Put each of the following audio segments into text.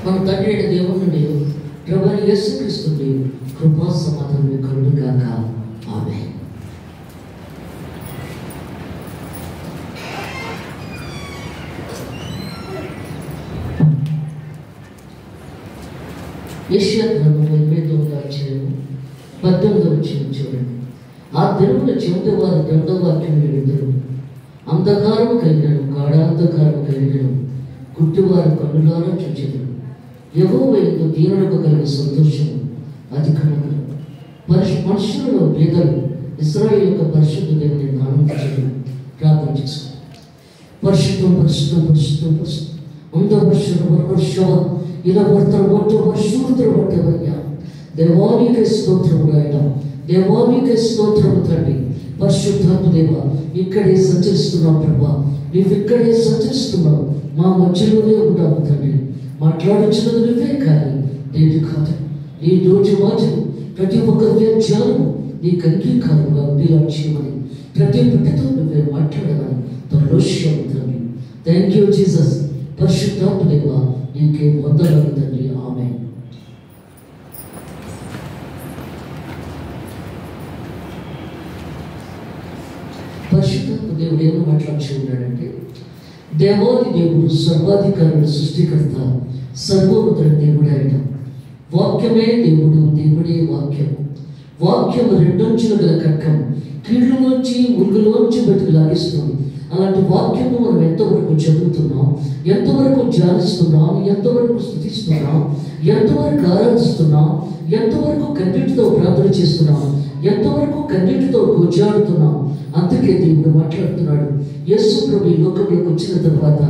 మన తండ్రి అయిన దేవుని నుండి ప్రభువైన యేసుక్రీస్తు నుండి కృపా సమాధానం కలుగును గాక. ఆమేన్. యెషయా గ్రంథం 8వ అధ్యాయం 18వ వచనం చూడండి. ఆ దినమున చెవిటి వారు రెండవ వాక్యం వినుదురు. అంధకారము కలిగినను గాఢాంధకారము కలిగినను గుడ్డివారు కన్నులారా చూచెదరు. యెహోవా యందు దీనులకు కలిగే సంతోషము అధికముగా మనుషులలో పేదలు ఇశ్రాయేలు యొక్క పరిశుద్ధ దేవుని ఆనందించడం. ప్రార్థన చేసుకోండి. పరిశుద్ధం పరిశుద్ధం పరిశుద్ధం పరిశుద్ధం ఉంద వర్ష ఇలా వర్తలు ఒట్టు వర్షూతులు పట్టేవయ్యా. దేవానికి స్తోత్రము రాయట, దేవానికి స్తోత్రము తండ్రి. పరిశుద్ధాత్మ దేవ, ఇక్కడే సంచరిస్తున్నావు ప్రభా, నీవు ఇక్కడే సంచరిస్తున్నావు, మా మధ్యలోనే ఉన్నావు తండ్రి. మాట్లాడుచున్నది నువ్వే కానీ నేను కాదు. నీ రోజు మాటలు ప్రతి ఒక్క వ్యాఖ్యానము నీకు అంగీకారంగా ఉండేలా చేయమని ప్రతి బిడ్డతో నువ్వే మాట్లాడాలని తొలలోష్యం తండ్రి. Thank you Jesus. పరిశుద్ధాత్మ దేవ, నీకే వందనాలు తండ్రి. ఆమేన్. పరిశుద్ధాత్మ దేవుడు ఏమో మాట్లాడుతూ ఉన్నాడంటే, దేవాది దేవుడు సర్వాధికారుల సృష్టికర్త, సర్వోన్నతుల దేవుడు ఆయన. వాక్యమే దేవుడు, దేవుడే వాక్యము. వాక్యము రెండొంచుల గల ఖడ్గం, కీళ్ళలోంచి మురుగులోంచి బయటకు లాగిస్తుంది. అలాంటి వాక్యము మనం ఎంతవరకు చదువుతున్నాం, ఎంతవరకు ధ్యానిస్తున్నాం, ఎంతవరకు స్తుతిస్తున్నాం, ఎంతవరకు ఆరాధిస్తున్నాం, ఎంతవరకు కన్నీటితో ప్రార్థన చేస్తున్నాం, ఎంతవరకు కన్నీటితో గోజాడుతున్నాం. అందుకే దేవుడు మాట్లాడుతున్నాడు. యేసు ప్రభు ఈ లోకంలోకి వచ్చిన తర్వాత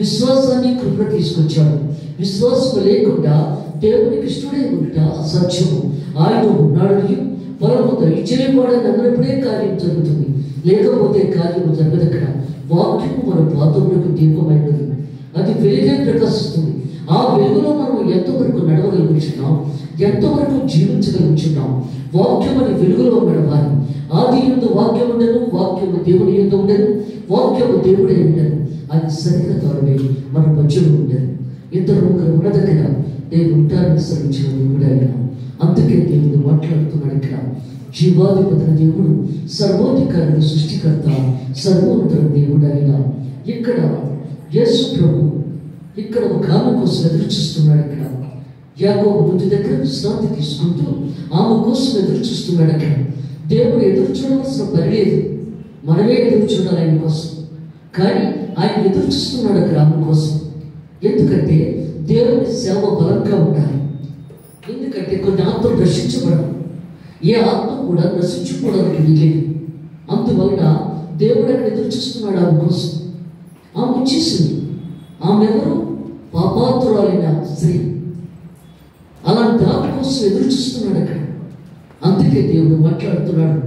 విశ్వాసాన్ని కృపణ తీసుకొచ్చాడు. విశ్వాసం లేకుండా దేవునికి ఇష్టడే ఉంట అసాధ్యము. ఆయన ఉన్నాడని పరము దయచేయవాడని అన్నప్పుడే కార్యం జరుగుతుంది, లేకపోతే కార్యము జరగదక్కడ. వాక్యము మన పాదములకు దీపమైనది, అది వెలుగే ప్రకాశిస్తుంది. ఆ వెలుగులో మనం ఎంతవరకు నడవగలుగుతున్నాం, ఎంతవరకు జీవించగలుగుతున్నాం. వాక్యం అని వెలుగులో నడవాలి. ఆది యందు వాక్యం ఉండను, వాక్యము దేవుని యందు ఉండను, వాక్యము దేవుడే ఉండను. అది సరిగ్గా తోడమే మన మధ్యలో ఉండదు. ఇద్దరు ముగ్గురు ఉన్న దగ్గర నేను ఉంటానని శ్రమించిన దేవుడు ఆయన. అందుకే దేవుడు మాట్లాడుతున్నాడు ఇక్కడ. జీవాధిపతుల దేవుడు, సర్వాధికారుల సృష్టికర్త, సర్వోన్నతుల దేవుడు ఆయన. ఇక్కడ యేసు ప్రభు ఇక్కడ ఒక ఆమె కోసం ఎదురు చూస్తున్నాడు. ఇక్కడ యాకోబు బుద్ధి దగ్గర విశ్రాంతి తీసుకుంటూ ఆమె కోసం ఎదురు చూస్తున్నాడు. అక్కడ దేవుడు ఎదురు చూడవలసిన పని లేదు, మనమే ఎదురు చూడాలి ఆయన కోసం. కానీ ఆయన ఎదురు చూస్తున్నాడు అక్కడ ఆమె కోసం. ఎందుకంటే దేవుని సేవ బలంగా ఉండాలి. ఎందుకంటే కొన్ని ఆత్మలు రక్షించబడవు, ఏ ఆత్మ కూడా రక్షించుకోవడానికి వీలేదు. అందువలన దేవుడు అక్కడ ఎదురు చూస్తున్నాడు ఆమె కోసం. ఆమె వచ్చేసింది. ఆమె ఎవరు? పాపాతురాలైన స్త్రీ. అలాంటి ఆమె కోసం ఎదురు చూస్తున్నాడు అక్కడ. అందుకే దేవుడు మాట్లాడుతున్నాడు.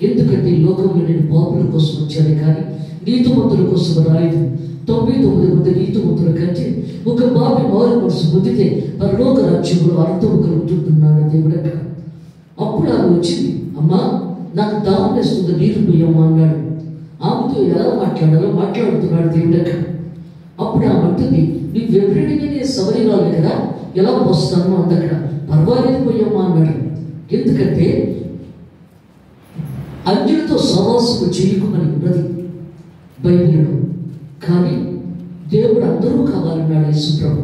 ఎందుకంటే ఈ లోకంలో నేను పాపుల కోసం వచ్చాను కానీ నీతిమంతుల కోసం రాలేదు. 99 మంది నీతిమంతుల కంటే ఒక బాబి మారు మనసు పొందితే పరలోక రాజ్యంలో అర్థము కలుగుతున్నాడు దేవుడు అక్కడ. అప్పుడు ఆమె వచ్చింది. అమ్మా, నాకు దాహం వేస్తుంది, నీరు పోయమ్మా అన్నాడు. ఆమెతో ఎలా మాట్లాడాలో మాట్లాడుతున్నాడు దేవుడు అక్కడ. అప్పుడు ఆమె అంటుంది, నీవు ఎవరిని నేను సవరిరాలి కదా, ఎలా పోస్తాను అందక్కడ. పర్వాలేదు పోయమ్మా అన్నాడు. ఎందుకంటే అన్యులతో సహవాసము చేయకుమని ఉన్నది బైబిల్లో. కానీ దేవుడు అందరూ కావాలన్నాడు యేసు ప్రభు.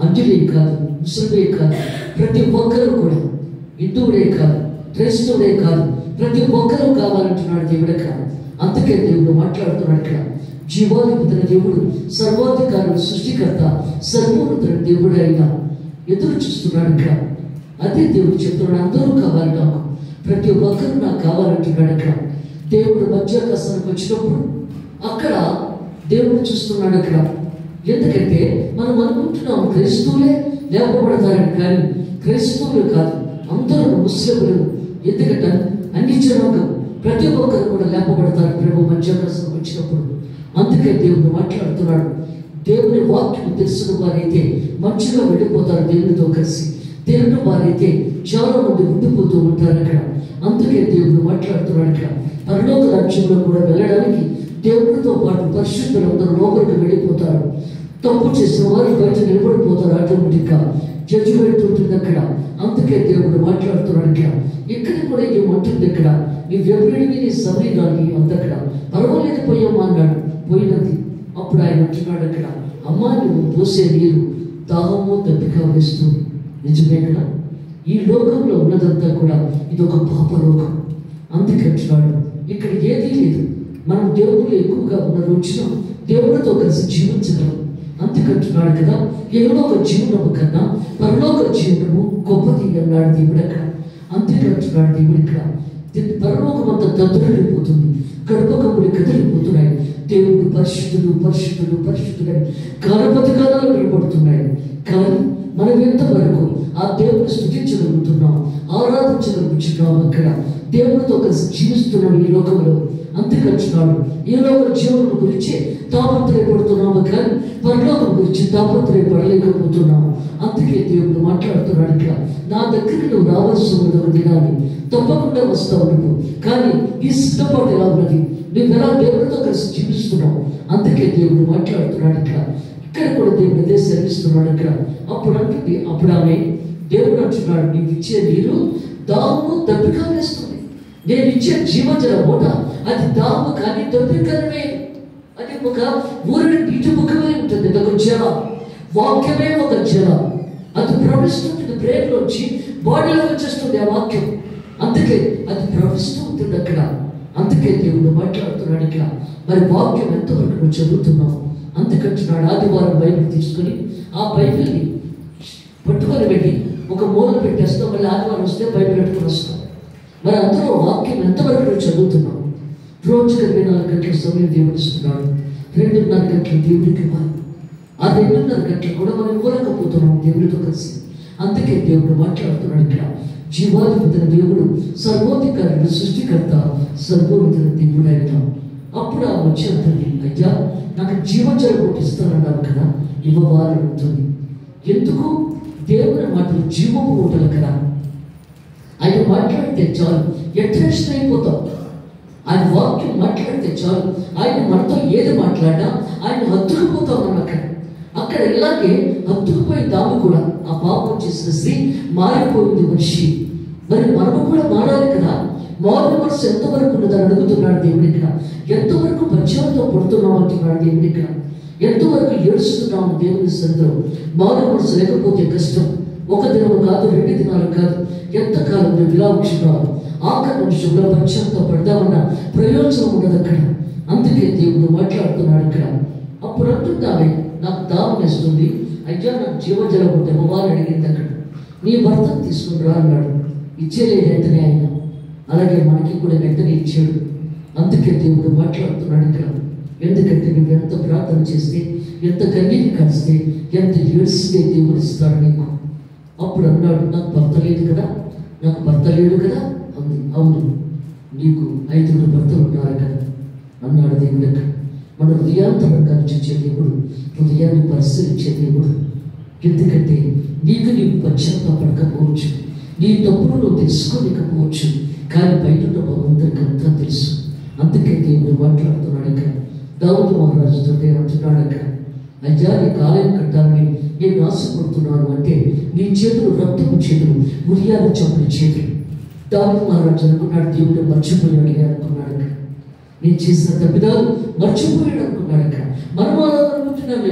అన్యులే కాదు, ముస్లిమే కాదు, ప్రతి ఒక్కరూ కూడా, హిందువుడే కాదు, క్రైస్తవుడే కాదు, ప్రతి ఒక్కరూ కావాలంటున్నాడు దేవుడే కాదు. అందుకే దేవుడు మాట్లాడుతున్నాడు ఇక్కడ. జీవాధిపతుల దేవుడు, సర్వాధికారుల సృష్టికర్త, సర్వోన్నతుల దేవుడు అయిన ఎదురు చూస్తున్నాడు ఇక్కడ. అదే దేవుడు చెప్తున్నాడు, అందరూ కావాలి నాకు, ప్రతి ఒక్కరు నాకు కావాలంటున్నాడు ఇక్కడ. దేవుడు మధ్యాకాశానికి వచ్చినప్పుడు అక్కడ దేవుడు చూస్తున్నాడు అక్కడ. ఎందుకంటే మనం అనుకుంటున్నాం క్రైస్తవులే లేపబడతారని, కానీ క్రైస్తవులు కాదు, అందరూ ముస్లింలు. ఎందుకంటే అన్ని జనాంగం ప్రతి ఒక్కరు కూడా లేపబడతారు ప్రభు మధ్యాకాశం వచ్చినప్పుడు. అందుకే దేవుడు మాట్లాడుతున్నాడు. దేవుని వాక్యం తెలిసిన వారైతే మంచిగా వెళ్ళిపోతారు దేవునితో కలిసి. తెలియని వారైతే చాలా మంది ఉండిపోతూ ఉంటారు అక్కడ. అందుకే దేవుడు మాట్లాడుతున్నాడు ఇక్కడ. పరలోక రాజ్యంలో కూడా వెళ్ళడానికి దేవుడితో పాటు పరిశుద్ధులందరూ లోపలికి వెళ్ళిపోతారు. తప్పు చేసిన వారు బయట నిలబడిపోతారు. ఆటోమేటిక్గా జడ్జిమెంట్ ఉంటుంది అక్కడ. అందుకే దేవుడు మాట్లాడుతున్నాడు ఇక్కడ కూడా ఏమంటుంది ఇక్కడ, నీ వ్యభిడిని నీ శరీరాన్ని అందక్కడ పర్వాలేదు పోయామా అన్నాడు. పోయినది. అప్పుడు ఆయన అంటున్నాడు అక్కడ, అమ్మా నువ్వు పోసే నీరు దాహము దప్పిక వేస్తుంది. నిజమే కదా, ఈ లోకంలో ఉన్నదంతా కూడా ఇది ఒక పాప లోకం. అందుకే అంటున్నాడు ఇక్కడ ఏదీ లేదు. మనం దేవుళ్ళు ఎక్కువగా ఉన్న రోజున దేవుడితో కలిసి జీవించగలం. అందుకంటున్నాడు కదా, ఏలోక జీవనము కన్నా పరలోక జీవనము గొప్పది అన్నాడు దేవుడు అక్కడ. అంతేకంటున్నాడు దేవుడు ఇక్కడ, పరలోకం అంతా దద్దరిల్లిపోతుంది, గర్భకములు కదిలిపోతున్నాయి. దేవుడు పరిశుద్ధుడు పరిశుద్ధుడు పరిశుద్ధుడని గణపతి గానాలు వినపడుతున్నాయి. కానీ మనం ఎంతవరకు ఆ దేవుడిని స్తుతించగలుగుతున్నాం, ఆరాధించగలుగుతున్నాం? అక్కడ దేవుడితో కలిసి జీవిస్తున్నాం ఈ లోకంలో. అందుకంటున్నాడు ఈ లోక జీవనం గురించి తాపత్రయపడుతున్నాము, కానీ పరలోకం గురించి తాపత్రయపడలేకపోతున్నాము. అందుకే దేవుడు మాట్లాడుతున్నాడు ఇక్కడ, నా దగ్గరికి నువ్వు రావాల్సి ఉన్నది ఒక దినాన్ని తప్పకుండా వస్తావు నువ్వు. కానీ ఈ సిద్ధపాటు ఎలా ఉన్నది, నువ్వు ఎలా దేవుడితో కలిసి జీవిస్తున్నావు? అందుకే దేవుడు మాట్లాడుతున్నాడు ఇక్కడ కూడా దేవుడు అదే సెలవిస్తున్నాడు ఇక్కడ. అప్పుడు ఆమె దేవుడు అంటున్నాడు, నీకు ఇచ్చే నీరు దాహము దప్పిక వేస్తుంది. నేను ఇచ్చే జీవజల మూట అది దాహము కానీ దప్పికమే. అది ఒక ఊరిని నీటి ముఖమే ఉంటుంది. అది ఒక జల, వాక్యమే ఒక జల. అది ప్రవహిస్తుంటుంది, బ్రెయిన్లోంచి బాడీలో వచ్చేస్తుంది ఆ వాక్యం. అందుకే అది ప్రవహిస్తూ ఉంటుంది అక్కడ. అందుకే దేవుడు మాట్లాడుతున్నాడు ఇక్కడ. మరి వాక్యం ఎంతవరకు నువ్వు చదువుతున్నావు? అందుకంటున్నాడు ఆదివారం బైబిల్ తీసుకొని ఆ బైబిల్ని పట్టుకొని వెళ్ళి ఒక మూల పెట్టేస్తాం, మళ్ళీ ఆదివారం వస్తే బైబిల్ పెట్టుకొని వస్తాం. మరి అందులో వాక్యం ఎంతవరకు నువ్వు చదువుతున్నావు? రోజుకి 24 గంటల సమయం దేవుడు ఇస్తున్నాడు. 2.5 గంటలు దేవుడికి ఇవ్వాలి. ఆ 2.5 గంటలు కూడా మనం ఇవ్వలేకపోతున్నాం దేవుడితో కలిసి. అందుకే దేవుడు మాట్లాడుతున్నాడు ఇక్కడ, జీవాధిపతిన దేవుడు, సర్వోధికారుడు, సృష్టికర్త, సర్వోన్నతుల దేవుడు ఆయన. అప్పుడు ఆ వచ్చే తల్లి, అయ్యా నాకు జీవజలం ఒకటి ఇస్తానన్నావు కదా, ఇవ్వవాలని అడుగుతుంది. ఎందుకు? దేవుని మాటలు జీవపు ఊటలు కదా. ఆయన మాట్లాడితే చాలు అట్రాక్షన్ అయిపోతాం. ఆయన వాక్యం మాట్లాడితే చాలు, ఆయన మనతో ఏది మాట్లాడినా ఆయన హత్తుకుపోతాం. మనం అక్కడ ఇలాగే హత్తుకుపోయిన దాము కూడా, ఆ పాపం చేసిన స్త్రీ మారిపోయింది మనిషి. మరి మనము కూడా మారాలి కదా. మారిన మనసు ఎంతవరకు ఉన్నదని అడుగుతున్నాడు దేవుడి ఇక్కడ. ఎంతవరకు పశ్చాత్తాప పడుతున్నాం అంటున్నాడు దేవుడి ఇక్కడ. ఎంతవరకు ఏడుస్తున్నాము దేవుని సన్నిధిలో. మారిన మనసు లేకపోతే కష్టం. ఒక దినం కాదు, 2 దినాలు కాదు, ఎంతకాలం నువ్వు విలాక్షిస్తున్నావు. ఆఖరి నిమిషంలో పశ్చాత్తాప పడదామన్న ప్రయోజనం ఉండదు అక్కడ. అందుకే దేవుడు మాట్లాడుతున్నాడు ఇక్కడ. అప్పుడు అంటున్నావే, నాకు దాహం వేస్తుంది, అయ్యా నాకు జీవజలం ఉంటే ఇవ్వాలని అడిగింది అక్కడ. నీ భర్తను తీసుకుని రా అన్నాడు. ఇచ్చేలేదు వెంటనే ఆయన. అలాగే మనకి కూడా వెంటనే ఇచ్చాడు. అందుకే దేవుడు మాట్లాడుతున్నాడు ఇక్కడ. ఎందుకంటే నువ్వు ఎంత ప్రార్థన చేస్తే, ఎంత కన్నీరు కాస్తే, ఎంత ఏడ్స్తే దేవుడు ఇస్తాడు నీకు. అప్పుడు అన్నాడు, నాకు భర్త లేదు కదా, నాకు భర్త లేడు కదా అంది. అవును, నీకు 5 భర్తలు ఉన్నారు కదా అన్నాడు దేవుడు అక్కడ. మన హృదయాంతరంగాన్ని చూసే దేవుడు, హృదయాన్ని పరిశీలించే దేవుడు. ఎందుకంటే నీవు పశ్చాత్తాపడకపోవచ్చు, నీ తప్పును నువ్వు తెలుసుకోలేకపోవచ్చు, కానీ బయట ఉన్న భగవంతుడికి అంతా తెలుసు. అందుకే దేవుడు మాట్లాడుతున్నాడు ఇక్కడ. దావీదు మహారాజుతో అంటున్నాడు అక్కడ, అయ్యా నీ ఆలయం కట్టాలని నేను ఆశపడుతున్నాను అంటే, నీ చేతులు రక్తపు చేతులు, ఉరియాల చంపిన చేతులు. దావీదు మహారాజు అనుకున్నాడు దేవుడు మర్చిపోయాడు అనుకున్నాడు అక్కడ. నేను చేసిన తప్పిదాలు మర్చిపోయాడు అనుకున్నాడు అక్కడ. మనం అలా అనుకుంటున్నాం,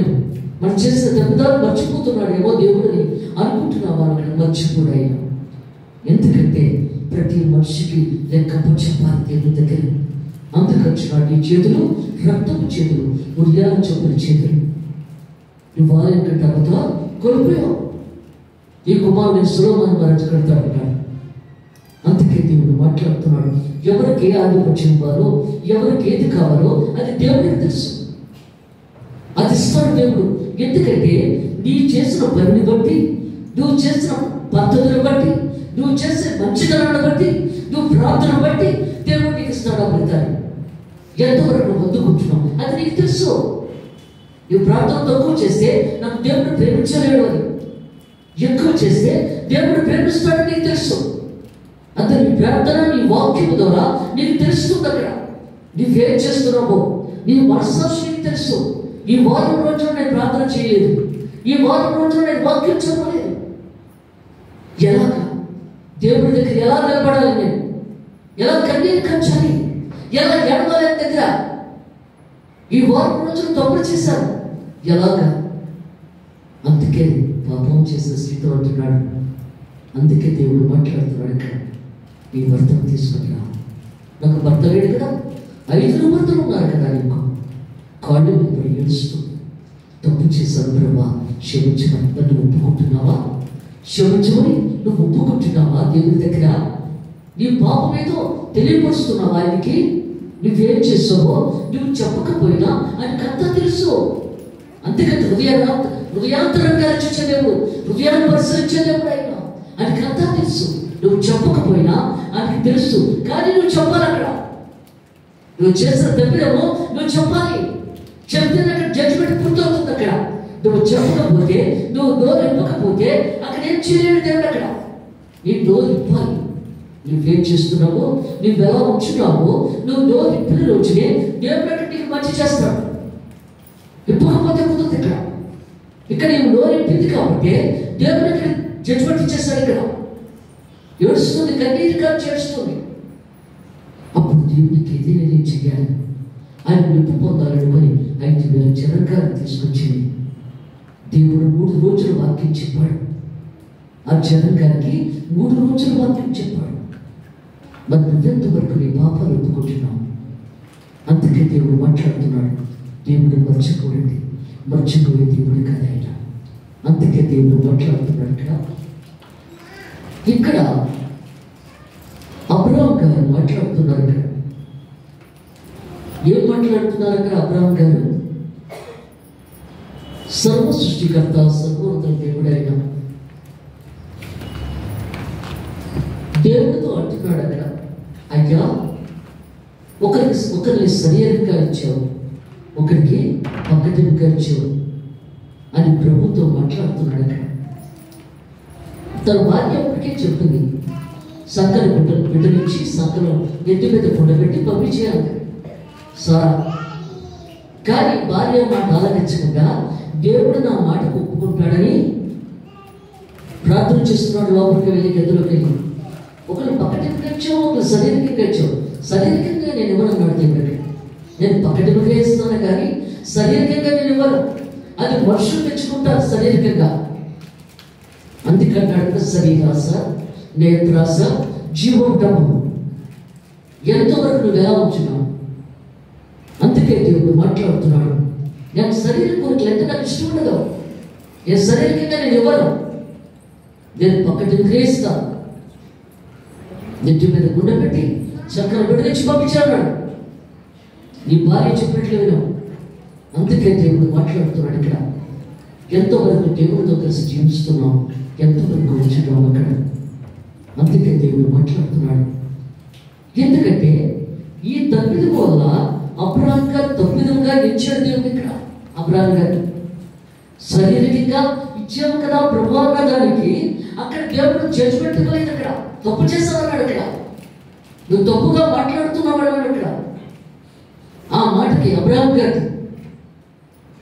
మనం చేసిన తప్పిదాలు మర్చిపోతున్నాడేమో దేవుడిని అనుకుంటున్నాం. అక్కడ మర్చిపోయాయి. ఎందుకంటే ప్రతి మనిషికి లెక్క చెప్పాలి దేవుని దగ్గర. అందుకొచ్చినాడు నీ చేతులు రక్తపు చేతులు, ఉరియాల చంపిన చేతులు. నువ్వు ఆలయం కట్టాక కోల్పోయావు. ఈ కుమారుని సొలొమోను మహారాజు కడతాడు. అందుకే దేవుడు మాట్లాడుతున్నాడు, ఎవరికి ఏ ఆధిపత్యం ఇవ్వాలో, ఎవరికి ఏది కావాలో అది దేవుడికి తెలుసు. అది ఇస్తాడు దేవుడు. ఎందుకంటే నీ చేసిన పనిని బట్టి, నువ్వు చేసిన పద్ధతులను బట్టి, నువ్వు చేసే మంచితనాన్ని బట్టి, నువ్వు ప్రార్థన బట్టి దేవుడు నీకు ఇస్తాడు ఆ ఫలితాన్ని. ఎంతవరకు నువ్వు అందుకుంటున్నావు అది నీకు తెలుసు. నువ్వు ప్రార్థన తక్కువ చేస్తే నాకు దేవుడు ప్రేమించలేడు అని, ఎక్కువ చేస్తే దేవుడు ప్రేమిస్తాడు నీకు తెలుసు. అంతే నీ ప్రార్థన, నీ వాక్యం ద్వారా నీకు తెలుస్తుంది అక్కడ. నువ్వేం చేస్తున్నావో నీ మనస్సాక్షి నీకు తెలుసు. ఈ వారం రోజులు నేను ప్రార్థన చేయలేదు, ఈ వారం రోజులు నేను వాక్యం చెప్పలేదు. ఎలాగా దేవుడి దగ్గర ఎలా నిలబడాలి, నేను ఎలా కన్నీరు కంచాలి, ఎలా ఎడవాలి దగ్గర? ఈ వారం రోజులు తప్పులు చేశాను, ఎలాగా? అందుకే పాపం చేసిన స్థితిలో అంటున్నాడు. అందుకే దేవుడు మాట్లాడుతున్నాడు ఇక్కడ, నీ భర్తను తీసుకురా. నాకు భర్త లేడు కదా, 5 భర్తలు ఉన్నారు కదా, నీకు కాళ్ళు మీద ఏడుస్తూ తప్పు చేశాను ప్రభా, క్షమించమని నన్ను ఒప్పుకుంటున్నావా? క్షమించమని నువ్వు ఒప్పుకుంటున్నావా? దేవుడి దగ్గర నీ పాపం ఏదో తెలియపరుస్తున్నావా? ఆయనకి నువ్వేం చేస్తావో నువ్వు చెప్పకపోయినా ఆయనకంతా తెలుసు. అంతేకాదు హృదయాంతరంగా రచించే దేవుడు, హృదయాన్ని పరిశీలించే దేవుడు ఆయనకంతా తెలుసు. నువ్వు చెప్పకపోయినా ఆయనకి తెలుసు, కానీ నువ్వు చెప్పాలి. అక్కడ నువ్వు చేసిన తప్పిదేమో నువ్వు చెప్పాలి. చెప్తే అక్కడ జడ్జిమెంట్ పూర్తవుతుంది. అక్కడ నువ్వు చెప్పకపోతే, నువ్వు నోరు ఇప్పకపోతే అక్కడ ఏం చేయలేడు దేవుడు. అక్కడ నీ నోరు ఇప్పాలి. నువ్వేం చేస్తున్నావో, నువ్వు ఎలా ఉంచున్నావో, నువ్వు నోరు ఇప్పిన రోజునే దేవుడు అక్కడ నీకు మంచి చేస్తాడు. ఇప్పకపోతే కుదరదు. ఇక్కడ నువ్వు నోరు ఇప్పింది కాబట్టి దేవుడు ఇక్కడ జడ్జిమెంట్ ఇచ్చేస్తాడు. ఇక్కడ ఏడుస్తుంది, కన్నీరు కాదు చేస్తుంది. అప్పుడు దేవునికి ఏది నేను చెయ్యాలి, ఆయన మెప్పు పొందాలని మరి 5,000 జనకాలను తీసుకొచ్చింది. దేవుడు 3 రోజులు వాక్యం చెప్పాడు. ఆ జనకానికి 3 రోజులు వాక్యం చెప్పాడు. మరి నువ్వెంతవరకు నీ పాపాలు ఒప్పుకుంటున్నావు? అందుకే దేవుడు మాట్లాడుతున్నాడు. దేవుడు మర్చిపోడండి, మర్చిపోయే దేవుడు కదా ఆయన. అందుకే దేవుడు మాట్లాడుతున్నాడు. ఇక్కడ అబ్రహాం గారు మాట్లాడుతున్నారు. ఇక్కడ ఏం మాట్లాడుతున్నారు? అక్కడ అబ్రహాం గారు సర్వ సృష్టికర్త, సర్వోన్నత దేవుడు అయిన దేవుడితో అంటున్నాడు. అక్కడ అయ్యా, ఒకరిని శరీరంగా ఇచ్చావు, ఒకరికి పక్కటిగా ఇచ్చావు అని ప్రభుతో మాట్లాడుతున్నాడు. అక్కడ తన భార్య ఒకరికే చెప్పింది, సంకల బిడ్డనిచ్చి సంకలో ఎత్తి మీద పుండబెట్టి పంపించేయాలి సారా. కానీ భార్య మాట ఆలకించకుండా దేవుడు నా మాటకు ఒప్పుకుంటాడని ప్రార్థన చేస్తున్నాడు. లోపలికి వెళ్ళి గదిలోకి వెళ్ళి ఒకరు పక్కటిగా ఇచ్చావు, ఒకరు శరీరకంగా ఇచ్చావు. శరీరకంగా నేను ఇవ్వనన్నాడు దేవుడికి. నేను పక్కటిగా ఇస్తున్నాను కానీ శరీరకంగా నేను ఇవ్వను. అది మనుషులు తెచ్చుకుంటారు శరీరకంగా. అందుకన్నాడు శరీరాశ, నేత్రాశ, జీవోటము ఎంతవరకు నువ్వు ఎలా ఉంచున్నావు? అందుకే దేవుడు మాట్లాడుతున్నాడు. నాకు శరీరం కోరికలు అంటే నాకు ఇష్టం ఉండదు. నేను శరీరకంగా నేను ఇవ్వను, నేను పక్కటి గ్రహిస్తాను. నెత్తి మీద గుండె పెట్టి చక్కర బిడ్డనిచ్చి పంపించాడు. నీ భార్య చెప్పినట్లు విన్నావు. అందుకే దేవుడు మాట్లాడుతున్నాడు. ఇక్కడ ఎంతవరకు దేవుడితో కలిసి జీవిస్తున్నాం, ఎంతవరకు ఉంచున్నాం అక్కడ. అందుకే దేవుడు మాట్లాడుతున్నాడు. ఎందుకంటే ఈ తప్పిదం వల్ల అబ్రహాం గారు తప్పిదంగా ఇచ్చాడు దేవుడు. ఇక్కడ అబ్రహాం గారు శారీరకంగా ఇచ్చాము కదా ప్రభు అన్న దానికి అక్కడ దేవుడు జడ్జిమెంట్ ఇవ్వలేదు. అక్కడ తప్పు చేస్తామన్నాడు. అక్కడ నువ్వు తప్పుగా మాట్లాడుతున్నావు అన్నాడు. అక్కడ ఆ మాటకి అబ్రహాం గారు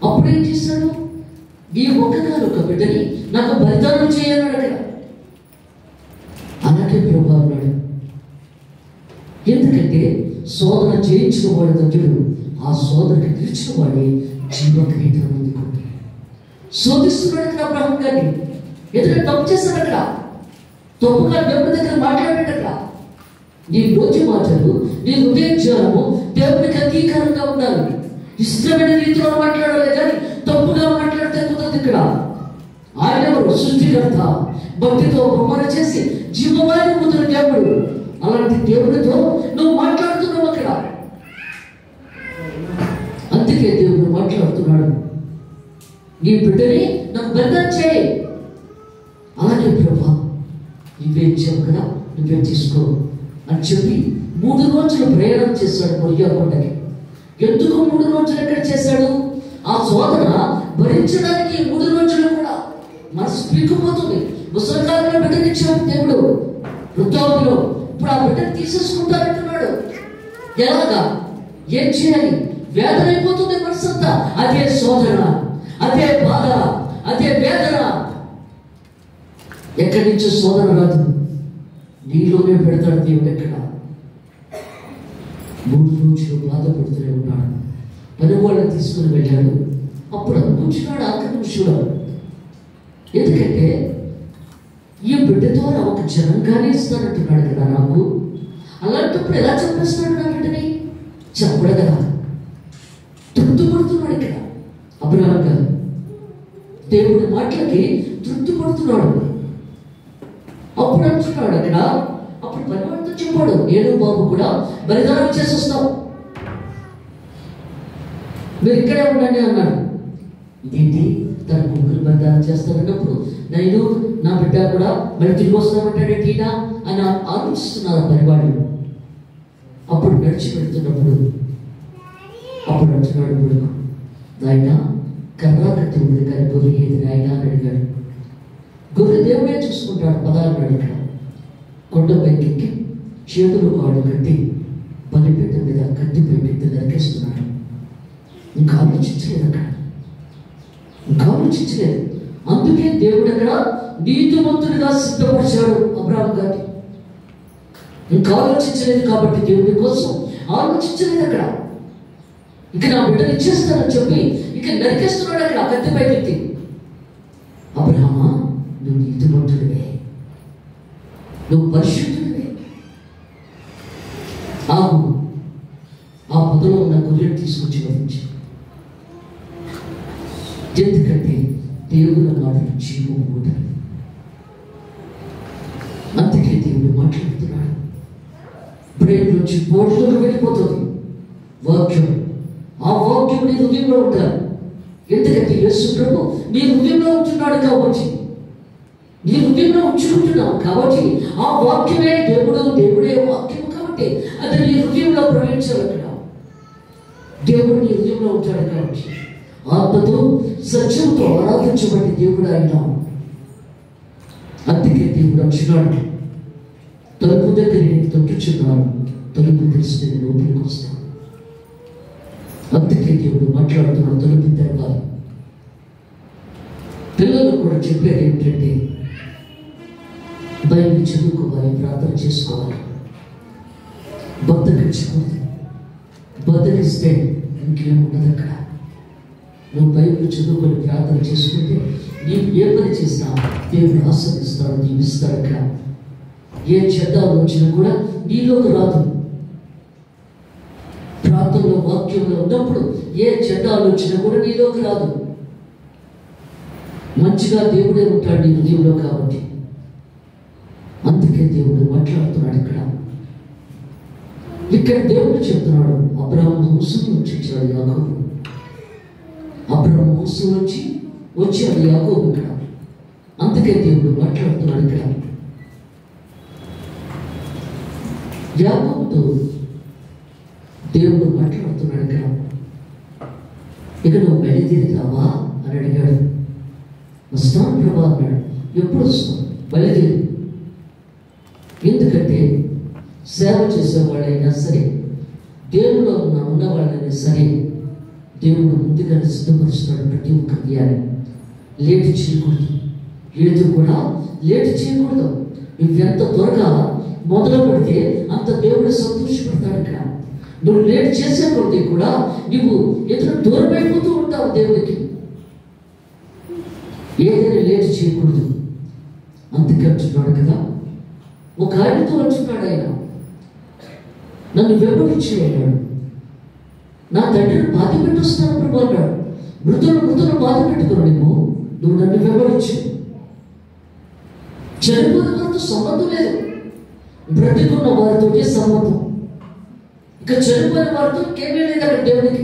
అప్పుడేం చేశాడు? ఈ ఒక్క బిడ్డని నాకు బలిదానం చేయన్నాడు. అక్కడ అలాగే ప్రభు అన్నాడు. ఎందుకంటే శోధన జయించిన వాడి దగ్గర ఆ శోధనకి గెలిచిన వాడి జీవక్రీతం అందుకుంటాడు. శోధిస్తున్నాడు అక్కడ అబ్రహాం గారిని. ఎందుకంటే తప్పు చేస్తాడు. అక్కడ తప్పుగా దేవుడి దగ్గర మాట్లాడాడు. అక్కడ నీ రోజు మాటలు, నీ హృదయజ్ఞానము దేవునికి అంగీకారంగా ఉండాలి. ఇష్టమైన రీతిలో మాట్లాడాలి కానీ తప్పుగా మాట్లాడితే కుదరదు. ఇక్కడ ఆయన ఎవరు? సృష్టికర్త. భక్తితో బొమ్మను చేసి జీవమైన కుదిరిన దేవుడు. అలాంటి దేవుడితో నువ్వు మాట్లాడుతున్నావు అక్కడ. అందుకే దేవుడు మాట్లాడుతున్నాడు. నీ బిడ్డని నాకు బలిదానం చేయి. అలాగే ప్రభా నువ్వే ఇచ్చావు కదా, నువ్వే తీసుకో అని చెప్పి 3 రోజులు ప్రయాణం చేశాడు మొరియా కొండకి. ఎందుకు 3 రోజులు ఎక్కడ చేశాడు? ఆ శోధన భరించడానికి 3 రోజులు కూడా మనసు పీక్కుపోతుంది. ముసలికాలంలో బిడ్డనిచ్చాడు దేవుడు వృద్ధాప్తిలో. ఇప్పుడు ఆ బిడ్డను తీసేసుకుంటానంటున్నాడు. ఎలాగా? ఏం చేయాలి? వేదన అయిపోతుంది మనసంతా. అదే శోధన, అదే బాధ, అదే వేదన. ఎక్కడి నుంచి శోధన రాదు, నీలోనే పెడతాడు దేవుడు. ఎక్కడ 3 రోజులు బాధపడుతూనే ఉన్నాడు. పని వాళ్ళని తీసుకుని వెళ్ళాడు. అప్పుడు కూర్చున్నాడు ఆఖరి నిమిషంలో. ఎందుకంటే ఈ బిడ్డ ద్వారా ఒక జనంగానే ఇస్తానంటున్నాడు కదా నాకు. అలాంటప్పుడు ఎలా చంపేస్తున్నాడు నా బిడ్డని? చెప్పడు కదా, తృప్తి పడుతున్నాడు ఇక్కడ అబ్రహాం గారు. దేవుడి మాటలకి తృప్తి పడుతున్నాడు. అప్పుడు అంటున్నాడు అక్కడ, అప్పుడు పనివాడితో చెప్పాడు, నేను బాబు కూడా బలిదానం చేసి వస్తాం, మీరు ఇక్కడే ఉండండి అన్నాడు. ఇదేంటి, తన ముగ్గురు బలిదానం చేస్తానన్నప్పుడు నేను నా బిడ్డ కూడా మళ్ళీ తిరిగి వస్తామంటాడేంటి ఈయన అని ఆలోచిస్తున్నారు పనివాడు. అప్పుడు నడిచి పెడుతున్నప్పుడు అప్పుడు అంటున్నాడు కొడుకు, నాయన కర్రా కత్తి ఉంది కానీ గొర్రె ఏది నాయన అని అడిగాడు. గొర్రె దేవుడే చూసుకుంటాడు పదాలు. ఇక్కడ కొండపైకి ఎక్కి చేతులు కాడు కట్టి బలిపీఠ మీద కత్తి పెట్టి నరికేస్తున్నాడు. ఇంకా ఆలోచించలేదు అక్కడ, ఇంకా ఆలోచించలేదు. అందుకే దేవుడు అక్కడ నీతిమంతుడిగా సిద్ధపరిచాడు అబ్రహాం గారిని. ఇంకా ఆలోచించలేదు కాబట్టి దేవుడి కోసం ఆలోచించలేదు అక్కడ. ఇక నా బిడ్డను ఇచ్చేస్తానని చెప్పి ఇక నరికేస్తున్నాడు అక్కడ కత్తిపై వ్యక్తి. అబ్రహామా, నువ్వు నీతిమంతుడివే, నువ్వు పరిశుద్ధుడివే. ఆగు, ఆ పొదలో ఉన్న గొర్రెను తీసుకొచ్చి వహించు. ఎందుకంటే దేవుని మాటలు జీవము ఊటలు. అందుకే దేవుడు మాట్లాడుతున్నాడు. బ్రెయిన్ నుంచి బోర్డులోకి వెళ్ళిపోతుంది వాక్యం. ఆ వాక్యం నీ హృదయంలో ఉంటారు. ఎందుకంటే యేసు ప్రభు నీ హృదయంలో ఉంటున్నాడు కాబట్టి, నీ హృదయంలో ఉంచుకుంటున్నావు కాబట్టి, ఆ వాక్యమే దేవుడే వాక్యం కాబట్టి అది నీ హృదయంలో ప్రవేశించాలంటున్నావు. దేవుడు నీ హృదయంలో ఉంటాడు కాబట్టి ఆత్మతో సత్యంతో ఆరాధించబడి దేవుడు ఆయన. అందుకే దేవుడు అంటున్నాడు, తలుపు దగ్గర నేను తొట్టుచున్నాను, తలుపు తెలిసి నేను లోపలికి వస్తాను. అందుకే దేవుడు మాట్లాడుతున్నాడు, తలుపు తెరవాలి. పిల్లలకు కూడా చెప్పేది ఏమిటంటే, బైబిల్ చదువుకోవాలి, ప్రార్థన చేసుకోవాలి, బద్దకించకూడదు. బద్దకిస్తే ఇంకేముండదు అక్కడ. నువ్వు బైబిల్ చదువుకొని ప్రార్థన చేసుకుంటే నీవు ఏ పని చేసినా దేవుడు ఆస్వాదిస్తాడు, దీవిస్తాడు. అక్కడ ఏ చెడ్డ ఆలోచన కూడా నీలోకి రాదు. ప్రార్థనలో వాక్యంలో ఉన్నప్పుడు ఏ చెడ్డ ఆలోచన కూడా నీలోకి రాదు. మంచిగా దేవుడే ఉంటాడు నీ హృదయంలో కాబట్టి. అందుకే దేవుడు మాట్లాడుతున్నాడు ఇక్కడ దేవుడు చెప్తున్నాడు, అబ్రహాము మోసం నుంచి వచ్చాడు యాకోబు. అబ్రహాము మోసం నుంచి వచ్చాడు యాకోబు ఇక్కడ. అందుకే దేవుడు మాట్లాడుతున్నాడు ఇక్కడ. యాకోబుతో దేవుడు మాట్లాడుతున్నాడు ఇక్కడ. ఇక నువ్వు బయలుదేరి రావా అని అడిగాడు. వస్తాను ప్రభా అన్నాడు. ఎప్పుడు వస్తావు? బయలుదేరి. ఎందుకంటే సేవ చేసేవాళ్ళైనా సరే, దేవుడు ఉన్న వాళ్ళైనా సరే, దేవుడు ముందుగానే సిద్ధపరుస్తున్నాడు ప్రతి ఒక్క క్రియాన్ని. లేట్ చేయకూడదు, ఏది కూడా లేట్ చేయకూడదు. నువ్వు ఎంత త్వరగా మొదలు పెడితే అంత దేవుడు సంతోషపడతాడు ఇక్కడ. నువ్వు లేట్ చేసే కొద్దీ కూడా నువ్వు ఎదురు దూరం అయిపోతూ ఉంటావు దేవుడికి. ఏదైనా లేట్ చేయకూడదు. అందుకే అంటున్నాడు కదా, ఒక ఆయనతో అంటున్నాడు ఆయన, నన్ను వెంబడించి అన్నాడు. నా తండ్రిని బాధ పెట్టొస్తాను ప్రభు అన్నాడు. మృతులు బాధ పెట్టుకున్నాడు. నువ్వు నన్ను వెంబడించు. చనిపోయిన వారితో సంబంధం లేదు, బ్రతికున్న వారితో సంబంధం. ఇక చనిపోయిన వారితో ఇంకేమీ లేదు అక్కడ దేవుడికి.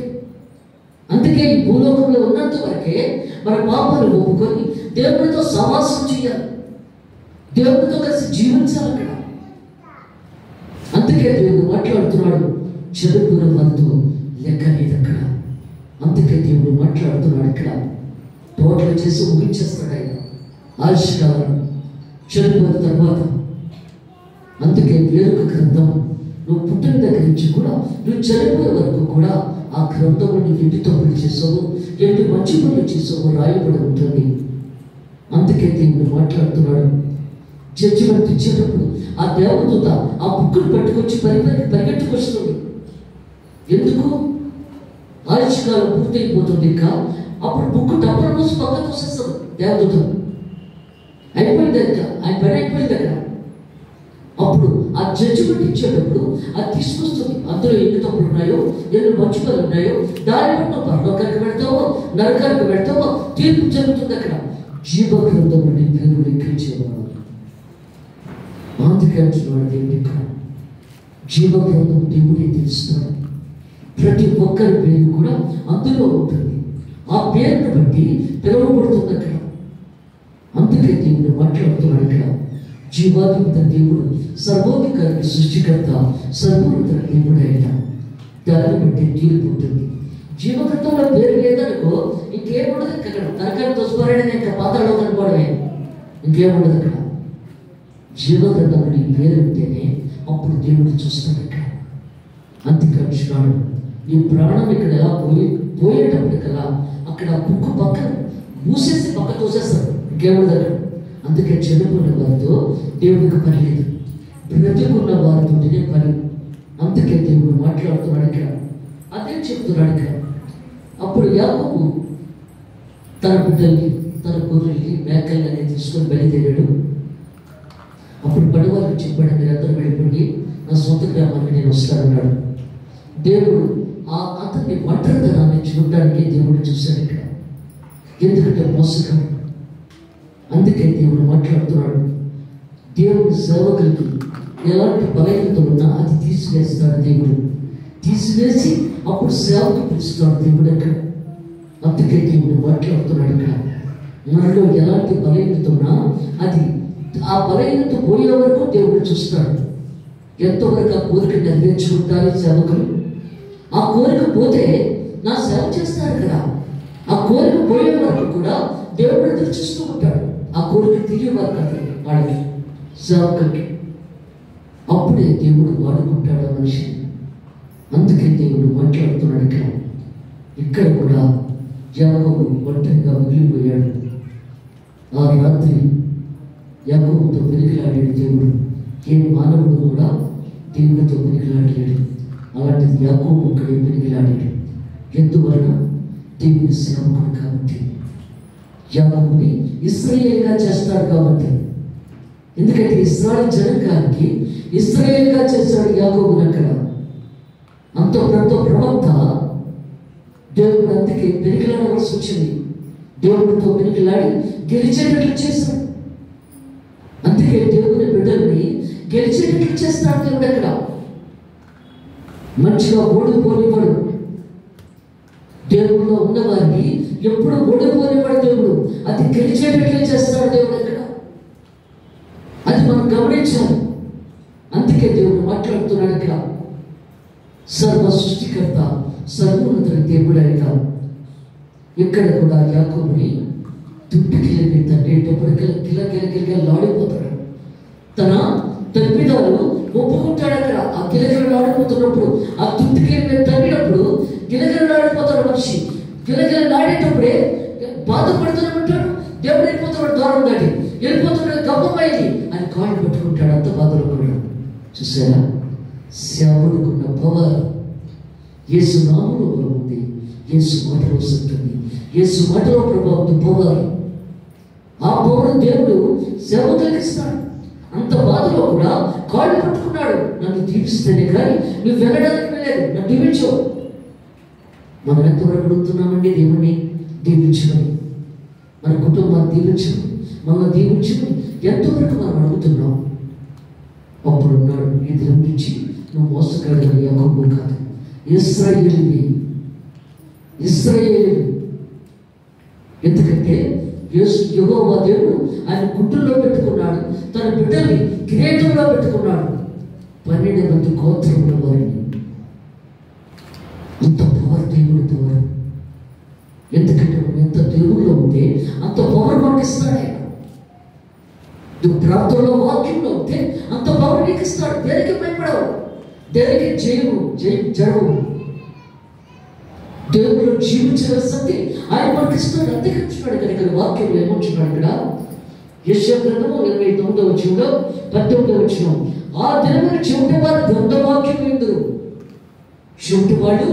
అందుకే ఈ భూలోకంలో ఉన్నంత వరకే మన పాపాలు ఒప్పుకొని దేవుడితో సమాసం చేయాలి, దేవుడితో కలిసి జీవించాలి అక్కడ. అందుకే దేవుడు మాట్లాడుతున్నాడు, చనిపోయిన వారితో లెక్క లేదు అక్కడ. అందుకే దేవుడు మాట్లాడుతున్నాడు ఇక్కడ. టోటల్ చేసి ముగించేస్తాడు ఆయన ఆయుష్కాలం చనిపోయిన తర్వాత. అందుకే వేరొక గ్రంథం, నువ్వు పుట్టిన దగ్గర నుంచి కూడా నువ్వు చనిపోయే వరకు కూడా ఆ గ్రంథంలో నువ్వు ఎన్ని తప్పులు చేసావో, ఎన్ని మంచి పనులు చేసావో రాయబడి ఉంటుంది. అందుకే దేవుడు మాట్లాడుతున్నాడు. జడ్జిమెంట్ ఇచ్చేటప్పుడు ఆ దేవదూత ఆ బుక్కును పట్టుకొచ్చి పరిగెట్టుకొస్తుంది. ఎందుకు? ఆయుష్కాలం పూర్తయిపోతుంది. ఇంకా అప్పుడు బుక్కు డబ్బుల రోజు పక్కన తోసేస్తుంది దేవదూత. అయిపోయింది అక్క, ఆయన పని అయిపోయింది అక్కడ. అప్పుడు ఆ జడ్జిమెంట్ ఇచ్చేటప్పుడు అది తీసుకొస్తుంది. అందులో ఎన్ని తప్పులు ఉన్నాయో, ఎన్ని మంచి పనులు ఉన్నాయో, దాని బట్టి నువ్వు పరలోకానికి పెడతావో, నరకానికి పెడతావో తీర్పు జరుగుతుంది అక్కడ. జీవ గ్రంథం నుండి దేవుడు లెక్కించేవాడు. అందుకే అంటున్నాడు దేవుడు ఇక్కడ జీవ గ్రంథం దేవుడే తెలుస్తున్నాడు. ప్రతి ఒక్కరి పేరు కూడా అందులో ఉంటుంది. ఆ పేరును బట్టి పిలువబడుతుంది అక్కడ. అందుకే దేవుడు మాట్లాడుతున్నాడు ఇక్కడ. జీవాధిపతి దేవుడు, సర్వోధికారి సృష్టికర్త, సర్వోన్నత దేవుడు అయిన దాన్ని బట్టి తీర్పు ఉంటుంది. జీవకర్తలో పేరు లేదనుకో ఇంకేముండదు అక్కడ. నరకాన్ని తోసిపారని ఇంకా పాత్రలో కనుకోవడమే, ఇంకేముండదు అక్కడ. జీవగ్రంథంలో నీ పేరు ఉంటేనే అప్పుడు దేవుడు చూస్తాడు అక్కడ. అందుకంటున్నాడు నీ ప్రాణం ఇక్కడ ఎలా పోయేటప్పటికల్లా అక్కడ బుక్కు పక్కన మూసేసి పక్క తోసేస్తాడు, ఇంకేముండదు అక్కడ. అందుకే చనిపోయిన వారితో దేవుడికి పని లేదు, బ్రతుకున్న వారితోనే పని. అందుకే దేవుడు మాట్లాడుతున్నాడు ఇక్కడ. అదే చెప్తున్నాడు ఇక్కడ. అప్పుడు యాకోబు తన బిడ్డల్ని, తన గొర్రెల్ని, మేకల్ని అనేది తీసుకొని బయలుదేరాడు. అప్పుడు పడివారికి చెప్పాడు, మీరందరూ వెళ్ళిపోండి, నా సొంత గ్రామానికి నేను వస్తానన్నాడు. దేవుడు అతన్ని ఒంటరితనాన్ని చూడడానికి దేవుడు చూశాడు ఇక్కడ. ఎందుకంటే మోసగాడు. అందుకే దేవుడు మాట్లాడుతున్నాడు. దేవుడి సేవకులకి ఎలాంటి బలహీనత ఉన్నా అది తీసివేస్తాడు దేవుడు. తీసివేసి అప్పుడు సేవకు పిలుస్తాడు దేవుడు అక్కడ. అందుకే దేవుడు మాట్లాడుతున్నాడు ఇక్కడ. మనలో ఎలాంటి బలహీనత ఉన్నా అది ఆ బలహీనత పోయే వరకు దేవుడు చూస్తాడు. ఎంతవరకు ఆ కోరిక నెరవేర్చుకుంటారు సేవకులు. ఆ కోరిక పోతే నా సేవ చేస్తారు కదా. ఆ కోరిక పోయే వరకు కూడా దేవుడు ఎదురు చూస్తూ ఉంటాడు. ఆ కోరిక తీరే వరకు వాళ్ళకి సేవకులకి. అప్పుడే దేవుడు వాడుకుంటాడు ఆ మనిషిని. అందుకే దేవుడు మాట్లాడుతున్నాడు ఇక్కడ. ఇక్కడ కూడా యాకోబు ఒంటరిగా మిగిలిపోయాడు. ఆ రాత్రి యాకోబుతో పెరిగిలాడాడు దేవుడు. ఏ మానవుడు కూడా దేవుడితో పెరిగిలాడలేడు. అలాంటిది యాకోబు ఒక్కడే పెరిగిలాడాడు. ఎందువలన? దేవుని సేవకుడు కాబట్టి. యాకోబుని ఇశ్రాయేలుగా చేస్తాడు కాబట్టి. ఎందుకంటే ఇశ్రాయేలు జనాంగానికి ఇశ్రాయేలుగా చేశాడు యాకోబుని అక్కడ. అంతో ప్రవక్త దేవుడు అందుకే పెరిగిలాడవలసి వచ్చింది. దేవుడితో పెరిగిలాడి గెలిచేటట్లు చేశాడు. అందుకే దేవుని బిడ్డల్ని గెలిచేటట్లు చేస్తాడు దేవుడు అక్కడ. మంచిగా ఓడిపోనివాడు. దేవుడిలో ఉన్నవారిని ఎప్పుడు ఓడిపోనివాడు దేవుడు. అది గెలిచేటట్లే చేస్తాడు దేవుడు అక్కడ. అది మనం గమనించాలి. అందుకే దేవుడు మాట్లాడుతున్నాడు ఇక్కడ. సర్వ సృష్టికర్త, సర్వోన్నత దేవుడు అయిన ఇక్కడ కూడా యాకోబుని దుడ్డుకి తండ్రేటప్పటికల్లా కిలకిలకిలకిలాడిపోతాడు. తన తప్పిదాలు ఒప్పుకుంటాడు అక్కడ. ఆ కిలకిలలాడిపోతున్నప్పుడు, ఆ దుడ్డుకి తగ్గినప్పుడు గిలగిలలాడిపోతాడు మనిషి. గిలగిలలాడేటప్పుడే బాధపడుతూనే ఉంటాడు. దేవుడు వెళ్ళిపోతున్నాడు, దూరం దాటి వెళ్ళిపోతున్నాడు, గబ్బమైంది అని కాళ్ళు పెట్టుకుంటాడు. అంత బాధలో కూడా చూసారా? సేవకుడుకున్న పవర్ యేసు నామములో బలం ఉంది. యేసు మాటలో ఉంటుంది. యేసు మాటలో ప్రభావం పవర్. ఆ పవర్ దేవుడు సేవకులకు ఇస్తాడు. అంత బాధలో కూడా కాళ్ళు పట్టుకున్నాడు. నన్ను దీవిస్తేనే కానీ నువ్వు వెళ్ళడానికి లేదు, నన్ను దీవించు. మనం ఎంతవరకు అడుగుతున్నామండి దేవుణ్ణి దీవించమని? మన కుటుంబాన్ని దీవించమని, మనల్ని దీవించమని ఎంతవరకు మనం అడుగుతున్నాం? అప్పుడు ఉన్నాడు, ఈ దినం నుంచి నువ్వు మోసగాడివి యాకోబు కాదు, ఇశ్రాయేలువి. ఇశ్రాయేలు. ఎందుకంటే యెహోవా దేవుడు ఆయన గుడ్డుల్లో పెట్టుకున్నాడు. తన బిడ్డల్ని కిరీటంలో పెట్టుకున్నాడు. 12 మంది గోత్రముల వారిని. అంత పవర్ దేవుడి పవర్. ఎందుకంటే మనం ఎంత దేవుడిలో ఉంటే అంత పవర్ మనకి ఇస్తాడు ఆయన. నువ్వు ప్రార్థనలో వాక్యంలో ఉంటే అంత పవర్ నీకు ఇస్తాడు. దేనికి భయపడవు, దేనికి జడవు. జీవించిన సంగతి ఆయన మనకి ఇస్తున్నాడు. అంతేకాడు కనుక వాక్యం ఏమంటున్నాడు ఇక్కడ యెషయా గ్రంథము 29వ వచనంలో 18వ వచనం, ఆ దినమున చెవిటి వారు దేవుని వాక్యం విందురు. చెవిటి వాళ్ళు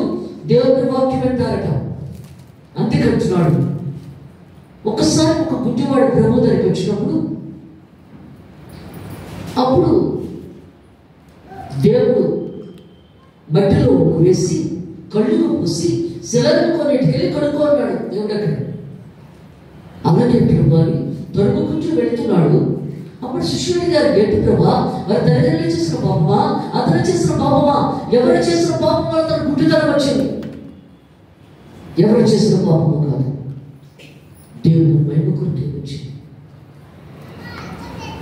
దేవుని వాక్యం వింటారట. అంతేకంటున్నాడు. ఒకసారి ఒక గుడ్డివాడు ప్రభు దగ్గరికి వచ్చినప్పుడు అప్పుడు దేవుడు మట్టిలో వేసి కళ్ళుగా పూసి శిలనుకోనిటికెళ్ళి కడుక్కో అన్నాడు దేవుడు అక్కడ. అలాగే ప్రభు అని తొడుగుకుంటూ వెళుతున్నాడు. అప్పుడు శిష్యుడి గారు ఏంటి ప్రభా, వారి తల్లిదండ్రులు చేసిన పాపమా, అతను చేసిన పాపమా, ఎవరు చేసిన పాపం వల్ల తన గుడ్డితనం వచ్చింది? ఎవరు చేసిన పాపము కాదు, దేవుని మహిమ కొరకే వచ్చింది.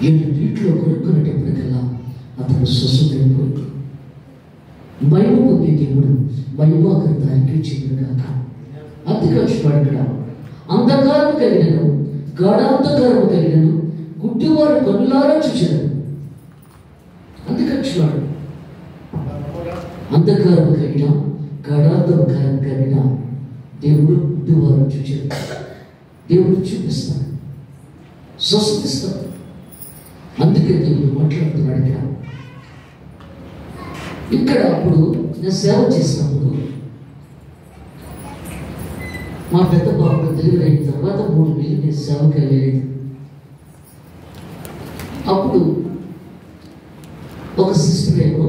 ఏడు నీటిలో కొనుక్కునేటప్పటికల్లా అతను స్వస్థమైపోయింది. మహిమ పొందే దేవుడు మహిమాకృతానికి చెందుగాక. అంతేకాదు ఇక్కడ అంధకారం కలిగినను గాఢాంధకారం కలిగినను గుడ్డివారు కన్నులారా చూచారు. అంతేకాదు అంధకారం కలిగిన గాఢాంధకారం కలిగిన దేవుడు గుడ్డివారు చూచారు. దేవుడు చూపిస్తాడు, స్వస్థిస్తాడు. అందుకే దేవుడు మాట్లాడుతున్నాడు ఇక్కడ. అప్పుడు నేను సేవ చేసినప్పుడు మా పెద్ద బాబు డెలివరీ అయిన తర్వాత 3 నెలలు నేను సేవకి వెళ్ళలేదు. అప్పుడు ఒక సిస్టర్ ఏమో,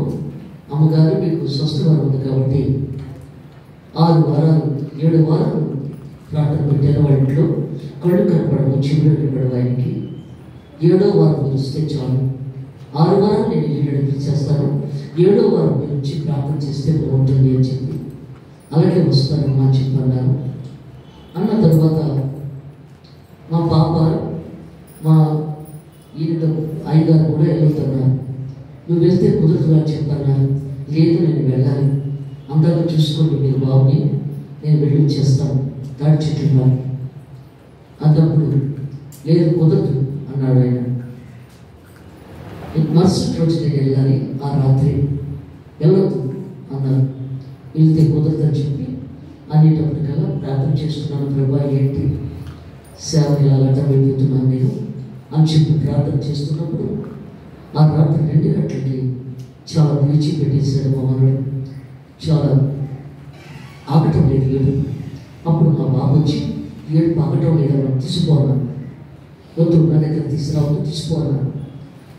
అమ్మగారు మీకు స్వస్థవారం ఉంది కాబట్టి 6 వారాలు 7 వారాలు ప్రార్థన పెట్టారు. వాళ్ళ ఇంట్లో కళ్ళు కనపడము, చెవులు కనపడవు. ఆయనకి 7వ వారం మీరు వస్తే చాలు, 6 వారాలు నేను ఇల్లు చేస్తాను, 7వ వారం మీరు వచ్చి ప్రార్థన చేస్తే బాగుంటుంది అని చెప్పి అలాగే వస్తానమ్మా అని చెప్పన్నారు. అన్న తర్వాత మా పాప మా ఈయన అయ్యగారు కూడా వెళ్తున్నారు. నువ్వు వెళ్తే కుదరదు అని చెప్పన్నారు. లేదు నేను వెళ్ళాలి, అందాక చూసుకోండి మీరు బాబుని, నేను వెళ్ళి చేస్తాను తాడి చెట్లు అన్నప్పుడు లేదు కుదరదు అన్నాడు ఆయన. మరుసటి రోజు నేను వెళ్ళాలి, ఆ రాత్రి వెళ్ళొద్దు అన్నారు. వెళ్తే కుదరదని చెప్పి అనేటప్పటికల్లా ప్రార్థన చేస్తున్నాను, ప్రభా ఏంటి సేవకి అలాంటి వెళ్ళిపోతున్నాను నేను అని చెప్పి ప్రార్థన చేస్తున్నప్పుడు ఆ రాత్రి 2 గంటలకి చాలా విడిచి పెట్టేశాడు మా మనడు. చాలా ఆగటం లేదు ఏడు. అప్పుడు మా బాబు వచ్చి ఏడు ఆగటం లేదన్నా తీసుకోవాలన్నా, వద్దు నా దగ్గర తీసుకురావద్దు తీసుకోవాలన్నా.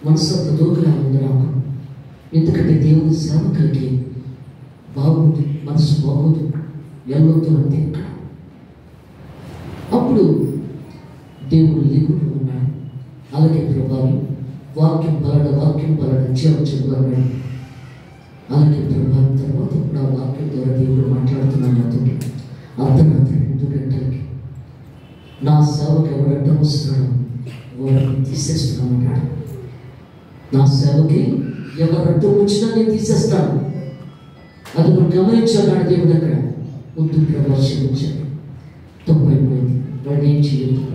మనసు అంత దూరంగా ఉంది నాకు. ఎందుకంటే దేవుని సేవకులకి బాగుంది, మనసు బాగోదు, వెళ్ళొద్దు అంతే. ఇక్కడ అప్పుడు దేవుడు లేకుండా ఉన్నాడు. అలాగే ప్రభావి వాక్యం బలడ జీవం అన్నాడు. అలాగే ప్రభావం తర్వాత ఇప్పుడు ఆ వాక్యం ద్వారా దేవుడు మాట్లాడుతున్నాడు నాతో. అర్ధరాత్రి 2 గంటలకి నా సేవకు ఎవరు అడ్డం వస్తున్నాడో వారిని తీసేస్తున్నాను అన్నాడు. నా సేవకి ఎవరు అడ్డం వచ్చినా నేను తీసేస్తాను. అది నువ్వు గమనించాడు దేవుడు అక్కడ. ముందు ప్రభావం క్షమించాడు, తప్పైపోయింది, వాడు ఏం చేయలేదు,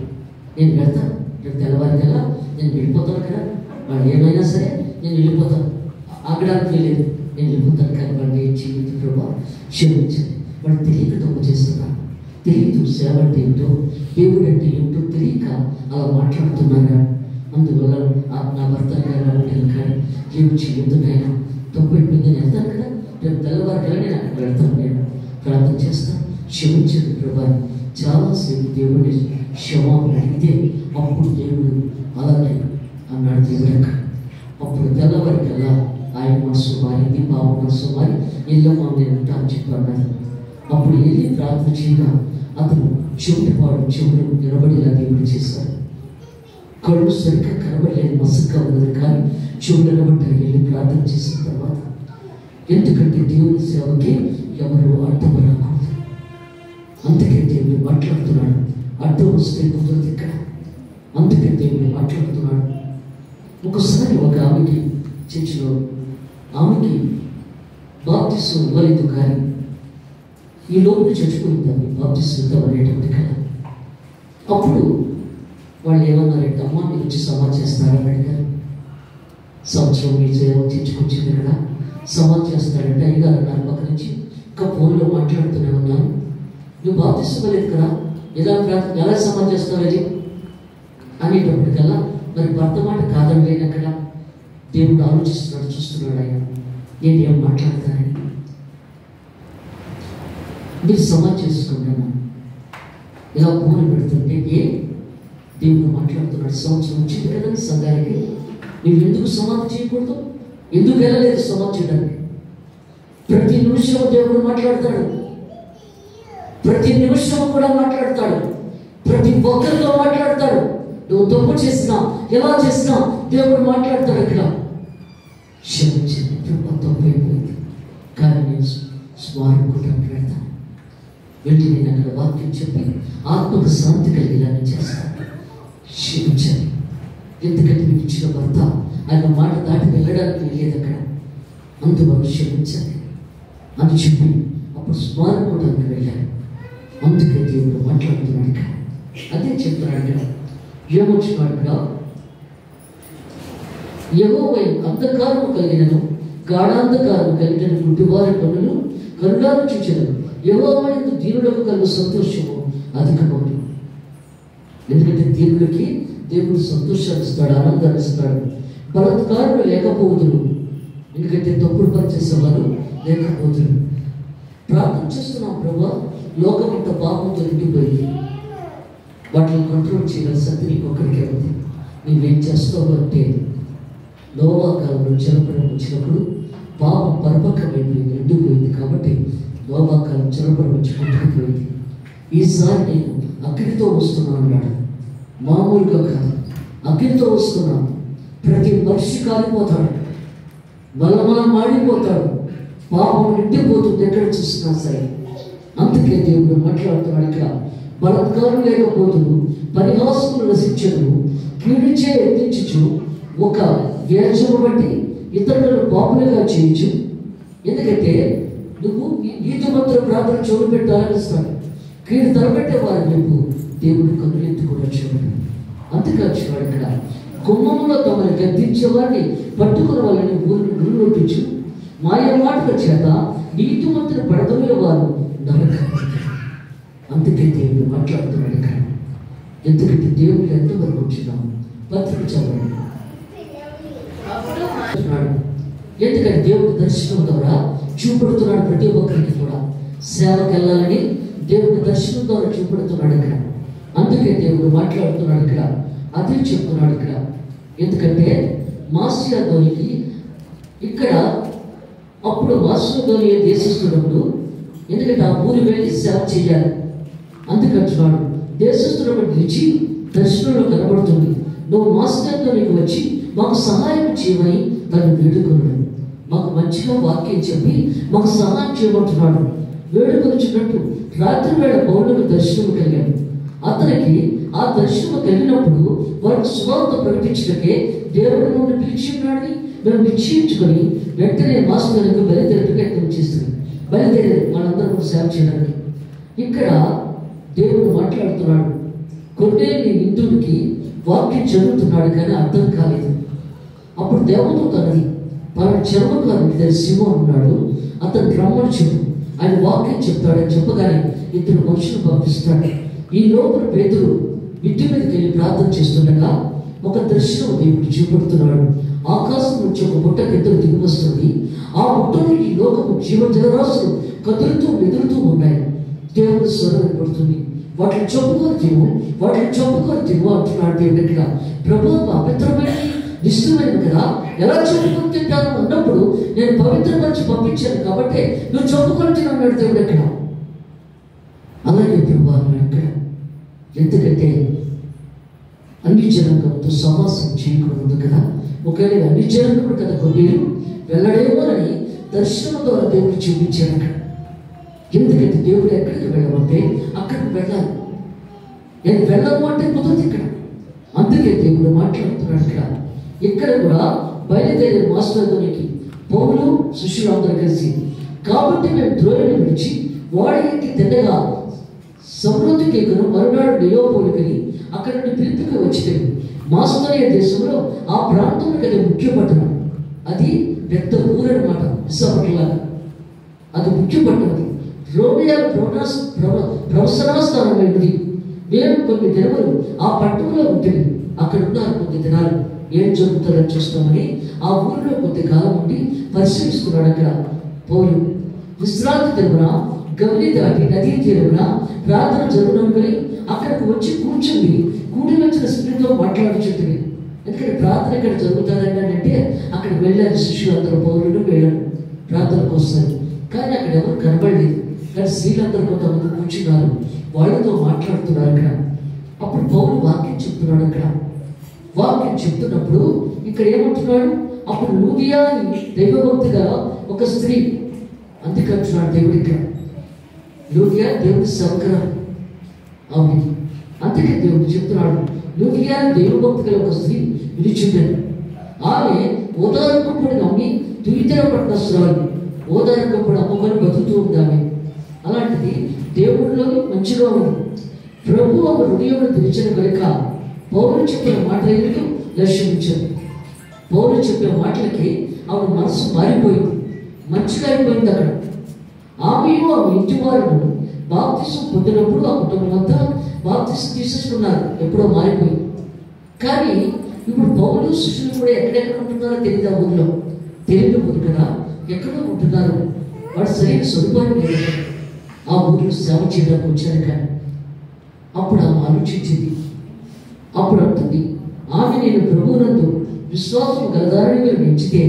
నేను వెళ్తాను, రేపు తెల్లవారికల్లా నేను వెళ్ళిపోతాను కదా, వాడు ఏమైనా సరే నేను వెళ్ళిపోతాను, ఆగడానికి లేదు, నేను వెళ్ళిపోతాను కానీ వాడిని ఏం చేయలేదు ప్రభావం క్షమించాలి. వాడు తెలియక తప్పు చేస్తున్నాను, తెలియదు సేవ అంటే ఏంటో, దేవుడు అంటే ఏంటో తెలియక అలా మాట్లాడుతున్నాను. అందువల్ల నా భర్త గారు ఉంటాను కానీ ఏమి చేయొద్దునైనా తప్పైపోయింది, నేను వెళ్తాను కదా, రేపు తెల్లవారికల్లా నేను అక్కడ వెళ్తాను, నేను ప్రార్థన చేస్తాను, క్షమించండి ప్రభావం. చాలాసేపు దేవుడిని క్షమాపణ అడిగితే అప్పుడు దేవుడు అలాగే అన్నాడు దేవుడు. అప్పుడు తెల్లవారికల్లా ఆయన మనసు మారింది, బాబు మనసు మారి ఎల్లమ్మ నేను ఉంటా అని చెప్పి అన్నాడు. అప్పుడు వెళ్ళి ప్రార్థన చేయగా అతను చెవులు నిలబడేలా దేవుడు చేశాడు. కళ్ళు సరిగ్గా కనబడలేదు, మసగ్గా ఉన్నది, కానీ చెవులు నిలబడ్డారు వెళ్ళి ప్రార్థన చేసిన తర్వాత. ఎందుకంటే దేవుని సేవకి ఎవరు అడ్డం రాకూడదు. అందుకే దేవుడు మాట్లాడుతున్నాడు, అడ్డం వస్తే కుదరదు ఇక్కడ. అందుకే దేవుడు మాట్లాడుతున్నాడు. ఒకసారి ఒక ఆమెకి చర్చిలో ఆమెకి బాప్తిసం ఇవ్వలేదు, కానీ ఈ లోపల చచ్చిపోయింది బాప్తిసం ఇద్దామనేటువంటి కదా. అప్పుడు వాళ్ళు ఏమన్నారంటే, అమ్మ మీరు వచ్చి సమాజ్ చేస్తారని అడిగారు. సంవత్సరం మీ సేవ తెచ్చుకొచ్చింది కదా, సమాజ్ చేస్తాడంటే అయ్యగారు అన్నారు పక్క నుంచి. ఇంకా ఫోన్లో మాట్లాడుతూనే ఉన్నాను, నువ్వు బాప్తిసం లేదు కదా, ఎలా సమాధి చేస్తావు అది అనేటప్పటికల్లా మరి భర్త మాట కాదండి అక్కడ దేవుడు ఆలోచిస్తున్నాడు, చూస్తున్నాడు. ఆయన నేను ఏం మాట్లాడతానని మీరు సమాధి చేసుకున్నాను ఇలా పూలు పెడుతుంటే దేవుడు మాట్లాడుతున్నాడు. సంవత్సరం వచ్చింది కదా సంఘానికి, నువ్వు ఎందుకు సమాధి చేయకూడదు? ఎందుకు వెళ్ళలేదు సమాధి చేయడానికి? ప్రతి నిమిషం దేవుడు మాట్లాడతాడు, ప్రతి నిమిషం కూడా మాట్లాడతాడు, ప్రతి ఒక్కరితో మాట్లాడతాడు. నువ్వు తప్పు చేసినా ఎలా చేసినా దేవుడు మాట్లాడతాడు. అక్కడ క్షమించింది, తప్పు అయిపోయింది, కానీ నేను స్మారకుండా పెడతాను. వెళ్ళి నేను అక్కడ వాక్యం చెప్పి ఆత్మకు శాంతి కలిగేలాగా చేస్తాను. క్షమించాలి, ఎందుకంటే మీకు ఇచ్చిన భర్త ఆయన మాట దాటి వెళ్ళడానికి లేదు అక్కడ, అందువల్ల క్షమించాలి అని చెప్పి అప్పుడు స్మారకోటానికి వెళ్ళాను. అందుకే దేవుడు మాట్లాడుతున్నాడు ఇక్కడ. అదే చెప్తున్నాడు ఇక్కడ. ఏమొచ్చినాడు ఇక్కడ? యెహోవా అంధకారము కలిగినను గాఢాంధకారము కలిగిన గుడ్డివారి పనులు కరుణాలు చూచెను. యెహోవా యందు దీనులకు కలుగు సంతోషము అధికమవును. ఎందుకంటే దీనులకి దేవుడు సంతోషాన్ని ఇస్తాడు, ఆనందాన్ని ఇస్తాడు. బలత్కారులు లేకపోతులు, ఎందుకంటే తప్పుడు పని చేసేవారు లేకపోతులు. ప్రార్థన చేస్తున్నాం, ప్రభా లోకమంతా పాపంతో నిండిపోయింది, వాటిని కంట్రోల్ చేయగల శక్తి నీకు ఒక్కడికే ఉంది. నువ్వేం చేస్తావు అంటే నోవా కాలంలో జలప్రలయం వచ్చినప్పుడు పాపం పరిపక్వమైపోయింది, నిండిపోయింది. కాబట్టి నోవా కాలం జలప్రలయం వచ్చి కొట్టుకుపోయింది. ఈసారి నేను అగ్నితో వస్తున్నాను అన్నాడు. మామూలుగా కాదు, అగ్నితో వస్తున్నాను. ప్రతి మనిషి కాలిపోతాడు, బలమల మాడిపోతాడు, పాపం నిండిపోతుంది ఎక్కడ చూసినా సరే. అందుకే దేవుడు మాట్లాడుతున్నాడు ఇక్కడ. బలత్కారం లేకపోతును, పరిహాసములు రసించను, కీడుచే ఎత్తించుచు, ఒక వ్యాజము బట్టి ఇతరులను పాపులుగా చేయొచ్చు. ఎందుకంటే నువ్వు నీతిమంతుల ప్రార్థన చెవులు పెట్టాలని ఇస్తాడు. కీడు తలపెట్టే వారి వైపు దేవుడు కన్నులెత్తి కూడా చూడాలి. అందుకని చూడాలి ఇక్కడ. గుమ్మములో తమని గద్దించే వారిని పట్టుకున్న వాళ్ళని ఊరినొప్పించు, మాయ మాటల చేత నీతిమంతుని పడదొరిగే వారు నరకం. అందుకే దేవుడు మాట్లాడుతున్నాడు ఇక్కడ. ఎందుకంటే దేవుడు ఎంతవరకు వచ్చినాము పత్రిక చదవండి. ఎందుకంటే దేవుడు దర్శనం ద్వారా చూపెడుతున్నాడు ప్రతి ఒక్కరికి కూడా. సేవకు వెళ్ళాలని దేవుడు దర్శనం ద్వారా చూపెడుతున్నాడు ఇక్కడ. అందుకే దేవుడు మాట్లాడుతున్నాడు ఇక్కడ. అదే చెప్తున్నాడు ఇక్కడ. ఎందుకంటే మాసియాధోనికి ఇక్కడ అప్పుడు మాసియాధోని దేశిస్తున్నప్పుడు, ఎందుకంటే ఆ ఊరి వెళ్ళి సేవ చేయాలి. అందుకంటున్నాడు దేశస్తున్నప్పుడు నిలిచి దర్శనంలో కనబడుతుంది, నువ్వు మాసియాధోనికి వచ్చి మాకు సహాయం చేయమని తను వేడుకున్నాడు. మాకు మంచిగా వాక్యం చెప్పి మాకు సహాయం చేయమంటున్నాడు. వేడుకొనిచ్చినట్టు రాత్రి వేళ పౌరులకు దర్శనం కలిగాడు. అతనికి ఆ దర్శనం కలిగినప్పుడు వారికి సువార్త ప్రకటించడకే దేవుడు నుండి పిలిచి ఉన్నాడని మేము నిశ్చయించుకొని వెంటనే మాసియాధోనికి బయలుదేరి ప్రయత్నం చేస్తున్నాం. బయలుదేరి మనందరం సేవ చేయడానికి ఇక్కడ దేవుడు మాట్లాడుతున్నాడు. కొన్నేళ్ళ ఇంద్రుడికి వాక్యం చదువుతున్నాడు కానీ అర్థం కాలేదు. అప్పుడు దేవదూత అన్నది, పలానా చర్మకారుడి దగ్గర సిమోను ఉన్నాడు, అతను రమ్మని చెప్పు, ఆయన వాక్యం చెప్తాడని చెప్పగానే ఇద్దరు మనుషులు పంపిస్తాడు. ఈ లోపల పేతురు ఇంటి మీదకి వెళ్ళి ప్రార్థన చేస్తుండగా ఒక దర్శనం దేవుడు చూపెడుతున్నాడు. ఆకాశం నుంచి ఒక బుట్ట కిందకు దిగి వస్తుంది. ఆ బుట్టలో ఈ లోకము జీవజలరాశులు కదులుతూ మెదులుతూ ఉన్నాయి. దేవుడు స్వరం పడుతుంది, వాటిని చెప్పుకొని తిను, వాటిని చెప్పుకొని తిను అంటున్నాడు దేవుడు ఇక్కడ. ప్రభు అపవిత్రమైన నిష్ఠమైనది కదా, ఎలా చెప్పుకొని తింటాను అన్నప్పుడు నేను పవిత్రపరిచి పంపించాను కాబట్టి నువ్వు చెప్పుకొని తిను అన్నాడు దేవుడు ఇక్కడ. అలాగే ప్రభు అన్నాడు ఇక్కడ. ఎందుకంటే అన్ని జనాంగంతో సమాసం చేయకూడదు కదా. ఒకవేళ అన్ని జనాంగం కదా కొన్ని వెళ్ళడేమోనని దర్శనం ద్వారా దేవుడు చూపించాడు అక్కడ. ఎందుకంటే దేవుడు ఎక్కడికి వెళ్ళమంటే అక్కడికి వెళ్ళాలి. నేను వెళ్ళను అంటే కుదరదు ఇక్కడ. అందుకే దేవుడు మాట్లాడుతున్నాడు ఇక్కడ. ఇక్కడ కూడా బయలుదేరే మాసియాధోనికి పౌలు శిష్యులందరూ కలిసి, కాబట్టి మేము ద్రోణిని విడిచి వాడికి తిన్నగా సమృద్ధికి ఎక్కను మరునాడు నియోపోలికని అక్కడ నుండి పిలుపుకి వచ్చింది. మాసిదోనియా దేశంలో ఆ ప్రాంతంలో కదా ముఖ్య పట్టణం, అది పెద్ద ఊరనమాట, విశాఖపట్నంలాగా అది ముఖ్య పట్టణం. రోమియా ప్రవసనా స్థానమైనది. మేము కొన్ని దినములు ఆ పట్టణంలో ఉంటుంది, అక్కడ ఉన్నారు కొద్ది దినాలు. ఏం జరుగుతుందని చూస్తామని ఆ ఊరిలో కొద్ది కాలం ఉండి పరిశీలిస్తున్నాడు. అక్కడ పౌలు విశ్రాంతి దినమున గమని దాటి నదీ తీరమున ప్రార్థన జరుగునని అక్కడికి వచ్చి కూర్చుంది. కూడి వచ్చిన స్త్రీతో మాట్లాడుచుంటుంది. ఎందుకంటే ప్రార్థన ఇక్కడ జరుగుతుందండి అంటే అక్కడ వెళ్ళారు శిష్యులందరూ, పౌరులు వెళ్ళారు ప్రార్థనకు వస్తారు. కానీ అక్కడ ఎవరు కనబడలేదు. కానీ స్త్రీలందరూ కొంతమంది కూర్చున్నారు, వాళ్ళతో మాట్లాడుతున్నారు అక్కడ. అప్పుడు పౌలు వాక్యం చెప్తున్నాడు. అక్కడ వాక్యం చెప్తున్నప్పుడు ఇక్కడ ఏమంటున్నాడు, అప్పుడు లూదియా దైవభక్తిగా ఒక స్త్రీ, అందుకంటున్నాడు దేవుడు ఇక్కడ. లూదియా దేవుడి సౌకర్యం అవును, అందుకే దేవుడు చెప్తున్నాడు. లూదియా దైవభక్తి గల ఒక స్త్రీ వినిచుండేది. ఆమె ఓదార్కప్పుడు నమ్మి తుయితర పట్టణస్తురాలు, ఓదార్కప్పుడు అమ్మకొని బతుకుతూ ఉంది ఆమె. అలాంటిది దేవుడిలో మంచిగా ఉంది. ప్రభు ఆమె హృదయంలో తెరిచిన కనుక పౌరులు చెప్పిన మాటలకు లక్ష్యించారు. పౌరులు చెప్పిన మాటలకి ఆమె మనసు మారిపోయింది, మంచిగా అయిపోయింది. అక్కడ ఆమెయు ఆమె ఇంటి వారు బాప్తిసం పొందినప్పుడు ఆ కుటుంబం అంతా బాప్తిసం తీసేసుకున్నారు, ఎప్పుడో మారిపోయింది. కానీ ఇప్పుడు పౌరులు శిష్యులు కూడా ఎక్కడెక్కడ ఉంటున్నారో తెలియదు. ఆ ఊరిలో తెలియదు కదా, ఎక్కడో ఉంటున్నారు. వాడు సరైన సదుపాయం లేదు. ఆ ఊరిలో సేవ చేయడానికి వచ్చారు. కానీ అప్పుడు ఆమె ఆలోచించింది. అప్పుడు అంటుంది ఆమె, నేను ప్రభువునందు విశ్వాసం గలదారని మీరు ఎంచితే,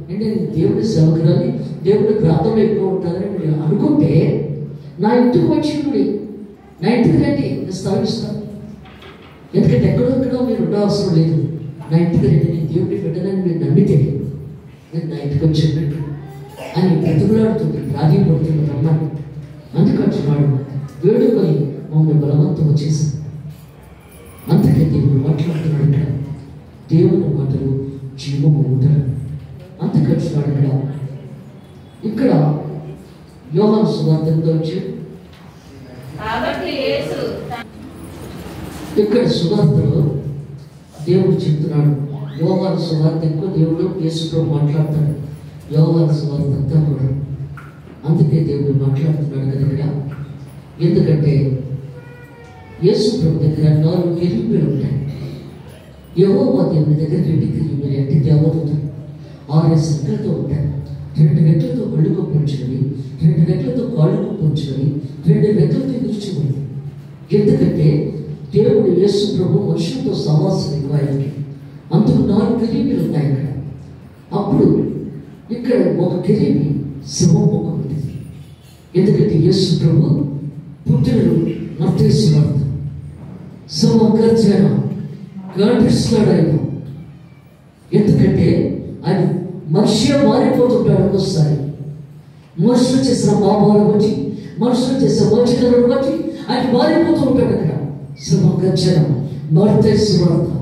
అంటే నేను దేవుడి సేవకురాలి, దేవుడి ప్రాంతంలో ఎక్కువ ఉంటారని మీరు అనుకుంటే నా ఇంటికి వచ్చి నా ఇంటికి రండి, నేను స్థాపిస్తాను. ఎందుకంటే ఎక్కడో మీరు ఉండవసరం లేదు. నా ఇంటికి రండి, నేను దేవుడి బిడ్డనని మీరు నమ్మితే నేను నా ఇంటికి వచ్చినట్టు అని బ్రతుకులాడుతుంది, ప్రాధీపడుతుంది రమ్మని. అందుకంటున్నాడు వేడుకొని మమ్మల్ని బలవంతం వచ్చేసాను. అందుకే దేవుడు మాట్లాడుతున్నాడు. ఇక్కడ దేవుని మాటలు జీవము ఉంటాడు. అందుకంటున్నాడు ఇక్కడ యోహాను సువార్త వచ్చి ఇక్కడ సువార్తలో దేవుడు చెప్తున్నాడు. యోహాను సువార్త ఎక్కువ దేవుడు యేసుతో మాట్లాడతాడు. యోహాను సువార్త అంతా కూడా అందుకే దేవుడు మాట్లాడుతున్నాడు కదా ఇక్కడ. ఎందుకంటే యేసు ప్రభు దగ్గర 4 కెరూబులు ఉంటాయి. యెహోవా దేవుని దగ్గర 2 కెరూబులు అంటే దేవదూతలు 6 రెక్కలతో ఉంటాయి. 2 రెక్కలతో కళ్ళు కప్పుంచుకొని, 2 రెక్కలతో కాళ్ళు కప్పుంచుకొని, 2 రెక్కలతో ఎదుర్చుకుంది. ఎందుకంటే దేవుడు యేసు ప్రభు మనుషులతో సహవాసం ఎక్కువ ఆయనకి. అందుకు 4 కెరూబులు ఉన్నాయి ఇక్కడ. అప్పుడు ఇక్కడ ఒక కెరూబు సింహం ముఖం ఉంటుంది. ఎందుకంటే యేసు ప్రభు పుట్టినడు నర్తేశ్వరుడు సమకర్చన గాండ్రిస్తాడు ఆయన. ఎందుకంటే ఆయన మనిషి మారిపోతుంటాడు. ఒక్కోసారి మనుషులు చేసిన పాపాలను బట్టి, మనుషులు చేసిన మంచితనాలను బట్టి ఆయన మారిపోతూ ఉంటాడు. అక్కడ సమకర్చన నర్తేశ్వరుడు.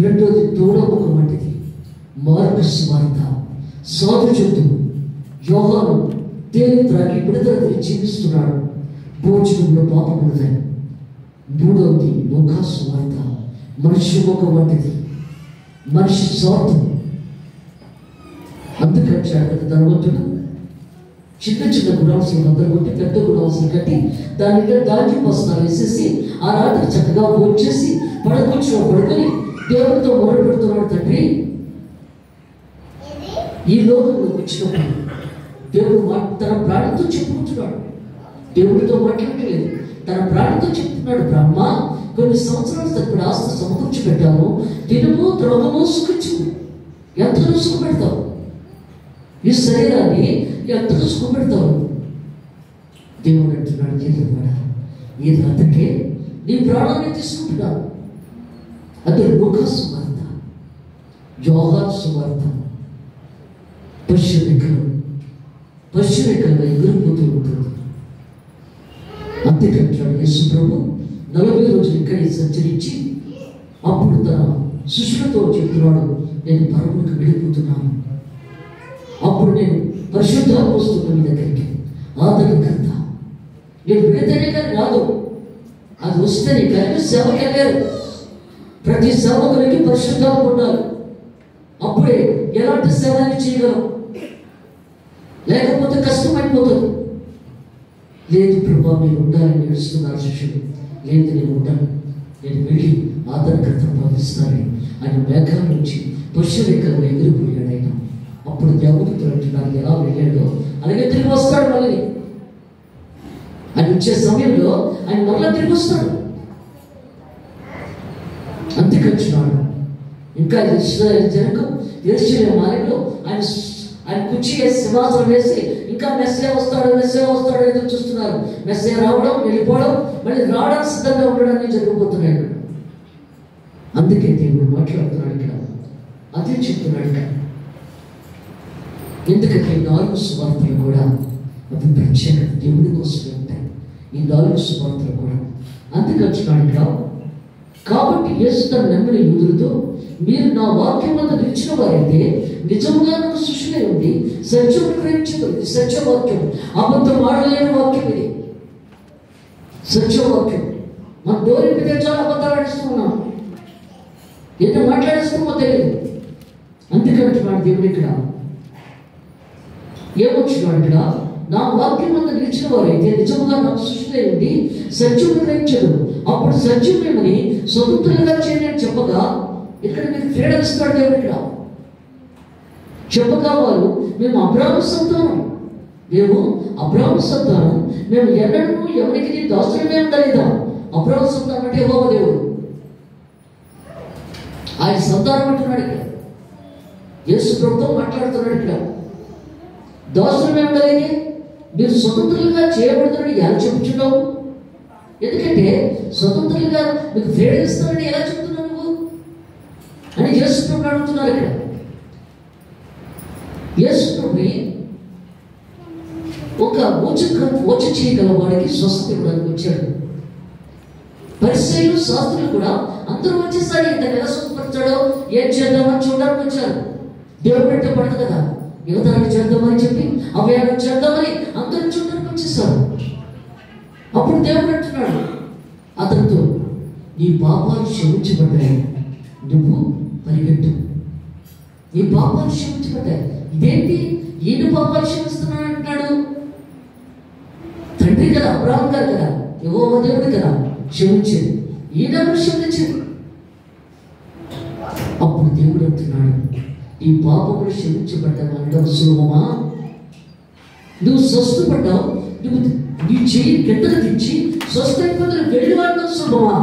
రెండోది తోడముఖం వంటిది మార్కు సువార్త. సాధు చెబుతూ యోహాను తేలి త్రాగి విడుదల జీవిస్తున్నాడు, భోజనంలో పాపం ఉన్నదని. మూడవది లూకా సువార్త మనిషి ముఖం వంటిది, మనిషి స్వార్థం. అందుకంటాడు కదా ధనవంతుడు చిన్న గుణాంశాలు అందరూ కొట్టి పెద్ద గుణాంశాలు కట్టి దాని మీద దాల్చి బస్తాలు వేసేసి ఆ రాత్రి చక్కగా భోంచేసి పడుకొని దేవుడితో మొదలు పెడుతున్నాడు. తండ్రి, ఈ లోకంలో వచ్చినప్పుడు దేవుడు తన ప్రాణంతో చెప్పుకుంటున్నాడు. దేవుడితో మాట్లాడలేదు, తన ప్రాణంతో చెప్తున్నాడు. బ్రహ్మ, కొన్ని సంవత్సరాలు తప్పుడు ఆస్తి సమకూర్చి పెట్టాము, దినము ద్రోహము సుఖించు. ఎంతలో సుఖ పెడతావు? ఈ శరీరాన్ని ఎంతలో సుఖ పెడతావు? దేవుడు అంటున్నాడు, జీవితపడ ఈ రాత్రికే నీ ప్రాణాన్ని తీసుకుంటున్నాను. అది లూకా సువార్త, యోహాను సువార్త. పశురెక్కలు ఎగిరిపోతూ ఉంటుంది. అంతేకంటాడు యేసు ప్రభు 40 రోజులు ఇక్కడే సంచరించి అప్పుడు తన శిష్యులతో చెప్తున్నాడు, నేను పరమునికి వెళ్ళిపోతున్నాను. అప్పుడు నేను పరిశుద్ధాత్మ వస్తున్నా మీ దగ్గరికి, ఆదరణకర్త. నేను వెళితేనే కానీ రాదు, అది వస్తేనే కానీ సేవకి వెళ్ళారు. ప్రతి సేవకులకి పరిశుద్ధాత్మ ఉండాలి. అప్పుడే ఎలాంటి సేవని చేయగలం, లేకపోతే కష్టమైపోతుంది. లేదు ప్రభా మీరు ఉండాలని ఏడుస్తున్నారు శిష్యుడు. లేదు నేను ఉంటాను, నేను వెళ్ళి ఆదరణకర్త భావిస్తానని ఆయన మేఘాల నుంచి పుష్యరేఖలు ఎగిరిపోయాడు ఆయన. అప్పుడు దేవదూతలు అంటున్నారు ఎలా వెళ్ళాడో అలాగే తిరిగి వస్తాడు. మళ్ళీ ఆయన వచ్చే సమయంలో ఆయన మళ్ళీ తిరిగి వస్తాడు. అంతేకొచ్చినాడు. ఇంకా జనకం యెరూషలేము ఆలయంలో ఆయన కుర్చీ వేసి సింహాసనం వేసి ఇంకా మెస్సే వస్తాడు ఎదురు చూస్తున్నారు. మెస్సే రావడం, వెళ్ళిపోవడం, మళ్ళీ రావడానికి సిద్ధంగా ఉండడానికి జరగబోతున్నాడు. అందుకే దేవుడు మాట్లాడుతున్నాడు ఇక్కడ, అదే చెప్తున్నాడు ఇక్కడ. ఎందుకంటే 4 సువార్తలు కూడా అవి ప్రత్యేకత దేవుడి కోసమే ఉంటాయి. ఈ 4 సువార్తలు కూడా అందుకొచ్చినాడు ఇక్కడ. కాబట్టి యేసు తన నమ్మిన యూదులతో, మీరు నా వాక్యం వద్ద నిలిచిన వారైతే నిజంగా నాకు సృష్టిలో ఉంది సత్యం గ్రహించదు. ఇది సత్యవాక్యం, అబద్ధం ఆడలేని వాక్యం. ఇది సత్యవాక్యం. మన డోరింపితే చాలా అబద్ధాలు ఆడిస్తూ ఉన్నాం, ఎన్నో మాట్లాడిస్తామో తెలియదు. అందుకంటున్నాడు దేవుడు ఇక్కడ. ఏమొచ్చినాడు ఇక్కడ, నా వాక్యం వద్ద నిలిచిన వారైతే నిజంగా నాకు సృష్టిలో ఉంది సత్యం గ్రహించదు. అప్పుడు సత్యమేమని స్వతంత్రంగా చేయని చెప్పగా ఇక్కడ మీకు ఫ్రీడమ్ ఇస్తాడు దేవుడు ఇక్కడ. చెప్పగా వాళ్ళు మేము అబ్రాహాము సంతానం, మేము ఎన్నడూ ఎవరికి దాసులమే ఉండలేదా. అబ్రాహాము సంతానం అంటే యెహోవా దేవుడు, ఆయన సంతానం అంటున్నాడు ఇక్కడ. యేసు ప్రభుతో మాట్లాడుతున్నాడు ఇక్కడ. దాసులమే ఉండలేదే, మీరు స్వతంత్రంగా చేయబడుతున్నారని ఎలా చెప్పుచున్నావు? ఎందుకంటే స్వతంత్రంగా మీకు ఫ్రీడమ్ ఇస్తానని ఎలా చెప్తున్నావు నువ్వు అని యేసు ప్రభు అడుగుతున్నారు ఇక్కడ. యేసు ప్రభుని ఒక ఓచ చేయగల వాడికి స్వస్థత ఇవ్వడానికి వచ్చాడు. పరిసయ్యులు శాస్త్రులు కూడా అందరూ వచ్చేసారి ఇతను ఎలా స్వస్థపరిచాడో ఏం చేద్దామని చూడడానికి వచ్చారు. దేవుడు పెట్టే పడదు కదా, యువతరాన్ని చేద్దామని చెప్పి అభయాన్ని చేద్దామని అందరూ చూడడానికి వచ్చేసారు. అప్పుడు దేవుడు అంటున్నాడు అతనితో, నీ పాపాలు క్షమించబడ్డాయి, నువ్వు పరిగెట్టు. నీ పాపాలు క్షమించబడ్డాయి. ఇదేంటి ఈయన పాపాలు క్షమిస్తున్నాడు అంటున్నాడు? తండ్రి కదా, అబ్రాహాము గారు కదా, యెహోవా దేవుడు కదా క్షమించేది, ఈయన క్షమించేది. అప్పుడు దేవుడు అంటున్నాడు, ఈ పాపములు క్షమించబడ్డావు అనడం సులభమా? నువ్వు స్వస్థపడ్డావు, నువ్వు నీ చెయ్యి కిందకు తెచ్చి స్వస్థపడ్డ వెళ్ళి వాడడం సులభమా?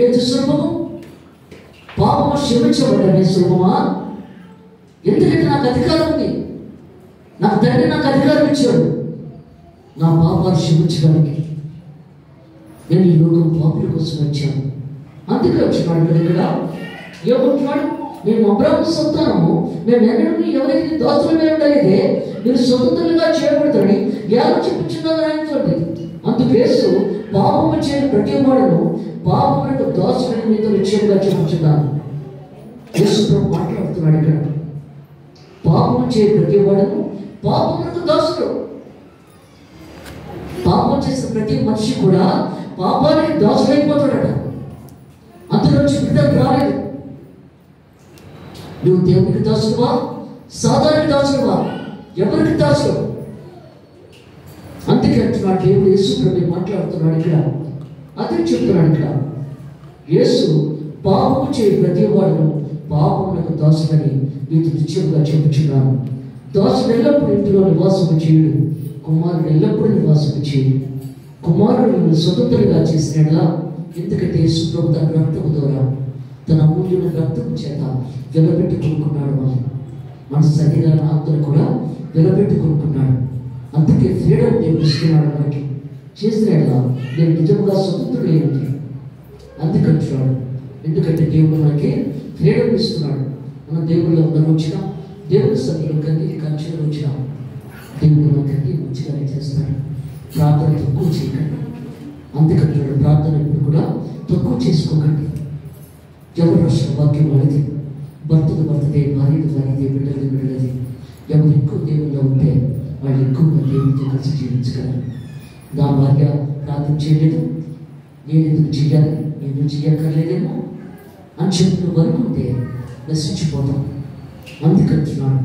ఏది సులభము? పాపము క్షమించబడ్డమే సులభమా? ఎందుకంటే నాకు అధికారం ఉంది, నాకు తండ్రి నాకు అధికారం ఇచ్చాడు నా పాపాలు క్షమించడానికి. నేను ఈ లోకం పాపుల కోసం వచ్చాను. అందుకే వచ్చినాడు ఇక్కడ. ఏమంటున్నాడు, మేము అబ్రాహాము సంతానము, మేము ఎన్నడూ ఎవరికి దాసులమే ఉండలేదే, మీరు స్వతంత్రంగా చేయబడతారని ఎలా చెప్పుచున్నాను ఆయనతో. అందుకేసు పాపము చేయని ప్రతి వాడును పాపములకు దాసులని మీతో నిశ్చయంగా చెప్పుచున్నాను. యేసు ప్రభు మాట్లాడుతున్నాడు ఇక్కడ. పాపము చేయని ప్రతి వాడును పాపములకు దాసుడు. పాపం చేసిన ప్రతి మనిషి కూడా పాపానికి దాసుడైపోతాడట. అందులోంచి విడుదల రాలేదు. నువ్వు దేవునికి దాసుడువా, సాధారణ దాసుడువా, ఎవరికి దాసుడు? అందుకే అంటున్నాడు దేవుడు. యేసు ప్రభు మాట్లాడుతున్నాడు ఇక్కడ, అదే చెప్తున్నాడు ఇక్కడ. యేసు పాపము చేయ ప్రతి వాడును పాపములకు దాసుడని వీటి నిశ్చయంగా చెప్పుచున్నాను. దాసుడు ఎల్లప్పుడూ ఇంటిలో నివాసము చేయుడు, కుమారుడు ఎల్లప్పుడూ నివాసము చేయుడు. కుమారుడు స్వతంత్రంగా చేసినాడా? ఎందుకంటే యేసు ప్రభు తన రక్తము ద్వారా, తన అమూల్యమైన రక్తము చేత వెలబెట్టి కొనుక్కున్నాడు. మన శరీరాన్ని ఆత్మను కూడా వెలబెట్టి కొనుక్కున్నాడు. అందుకే ఫ్రీడమ్ దేవుడు ఇస్తున్నాడు మనకి. చేసినాడుగా నేను నిజంగా స్వతంత్రుడు ఏంటి అందుకంటున్నాడు. ఎందుకంటే దేవుడు మనకి ఫ్రీడమ్ ఇస్తున్నాడు. మనం దేవుళ్ళలో మనం వచ్చినాం, దేవుడి సన్నిధిలో కంటి కంచెలు వచ్చినాం. దేవుడు మనకి మంచిగానే చేస్తాడు. ప్రార్థన తక్కువ చేయకండి. అందుకంటున్నాడు, ప్రార్థన ఇప్పుడు కూడా తక్కువ చేసుకోకండి. ఎవరు రాష్ట్ర వాక్యం వాళ్ళది, భర్తది భర్తదే, భార్యది భార్యదే, బిడ్డది బిడ్డది. ఎవరు ఎక్కువ దేవుల్లో ఉంటే వాళ్ళు ఎక్కువగా దేవుడితో కలిసి జీవించగలరు. నా భార్య ప్రార్థన చేయలేదు, నేను ఎందుకు చేయాలి, నేను చేయక్కర్లేదేమో అని చెప్పి అనుకుంటే నశించిపోతాం. అందుకంటున్నాడు,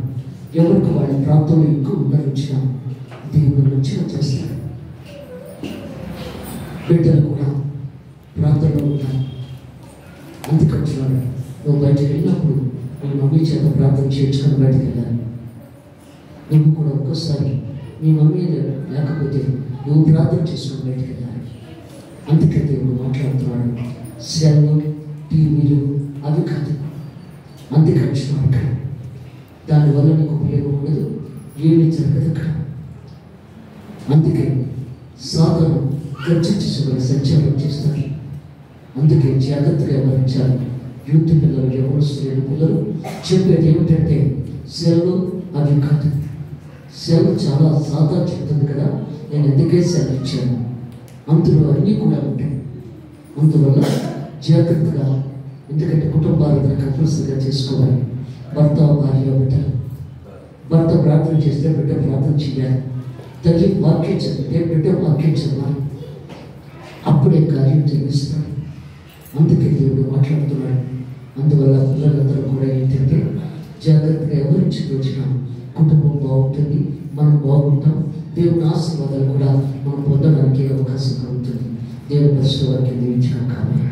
ఎవరికి వాళ్ళ ప్రాంతంలో ఎక్కువ ఉన్నది వచ్చినా దేవుడు మంచిగా చేస్తాడు. బిడ్డలు కూడా ప్రార్థనలో ఉంటారు. అందుకంటున్నాడు, నువ్వు బయటకు వెళ్ళినప్పుడు నీ మమ్మీ చేత ప్రార్థన చేయించుకొని బయటకు వెళ్ళాలి. నువ్వు కూడా ఒక్కోసారి నీ మమ్మీ లేకపోతే నువ్వు ప్రార్థన చేసుకొని బయటకు వెళ్ళాలి. అందుకే దేవుడు మాట్లాడుతున్నాడు. సెల్లు, టీవీలు అవి కాదు. అందుకంటున్నాడు అక్కడ. దానివల్ల నీకు ఉపయోగం ఉండదు, ఏమీ జరగదు అక్కడ. అందుకే సాధన గర్జించబడి సంచారం చేస్తారు. అందుకే జాగ్రత్తగా వ్యవహరించాలి. యూత్ పిల్లలు, యవనస్తులైన పిల్లలు చెప్పేది ఏమిటంటే సెలవు అవి కాదు. సెలవు చాలా సాదా చెప్తుంది కదా, నేను ఎందుకే సెలవు ఇచ్చాను. అందులో అన్నీ కూడా ఉంటాయి. అందువల్ల జాగ్రత్తగా, ఎందుకంటే కుటుంబాలను కంపల్సరిగా చేసుకోవాలి. భర్త, భార్య, బిడ్డలు. భర్త ప్రార్థన చేస్తే బిడ్డ ప్రార్థన చేయాలి. తల్లి వాక్యం చదివితే బిడ్డ వాక్యం చదవాలి. అప్పుడే కార్యం జరిగిస్తాడు. అందుకే దేవుడు మాట్లాడుతున్నాడు. అందువల్ల పిల్లలందరూ కూడా ఏంటంటే జాగ్రత్తగా ఎవరించి వచ్చినా కుటుంబం బాగుంటుంది, మనం బాగుంటాం. దేవుని ఆశీర్వాదాలు కూడా మనం పొందడానికి అవకాశం కలుగుతుంది. దేవుని పరిశుద్ధ వాక్యం దీవించడం కావాలి.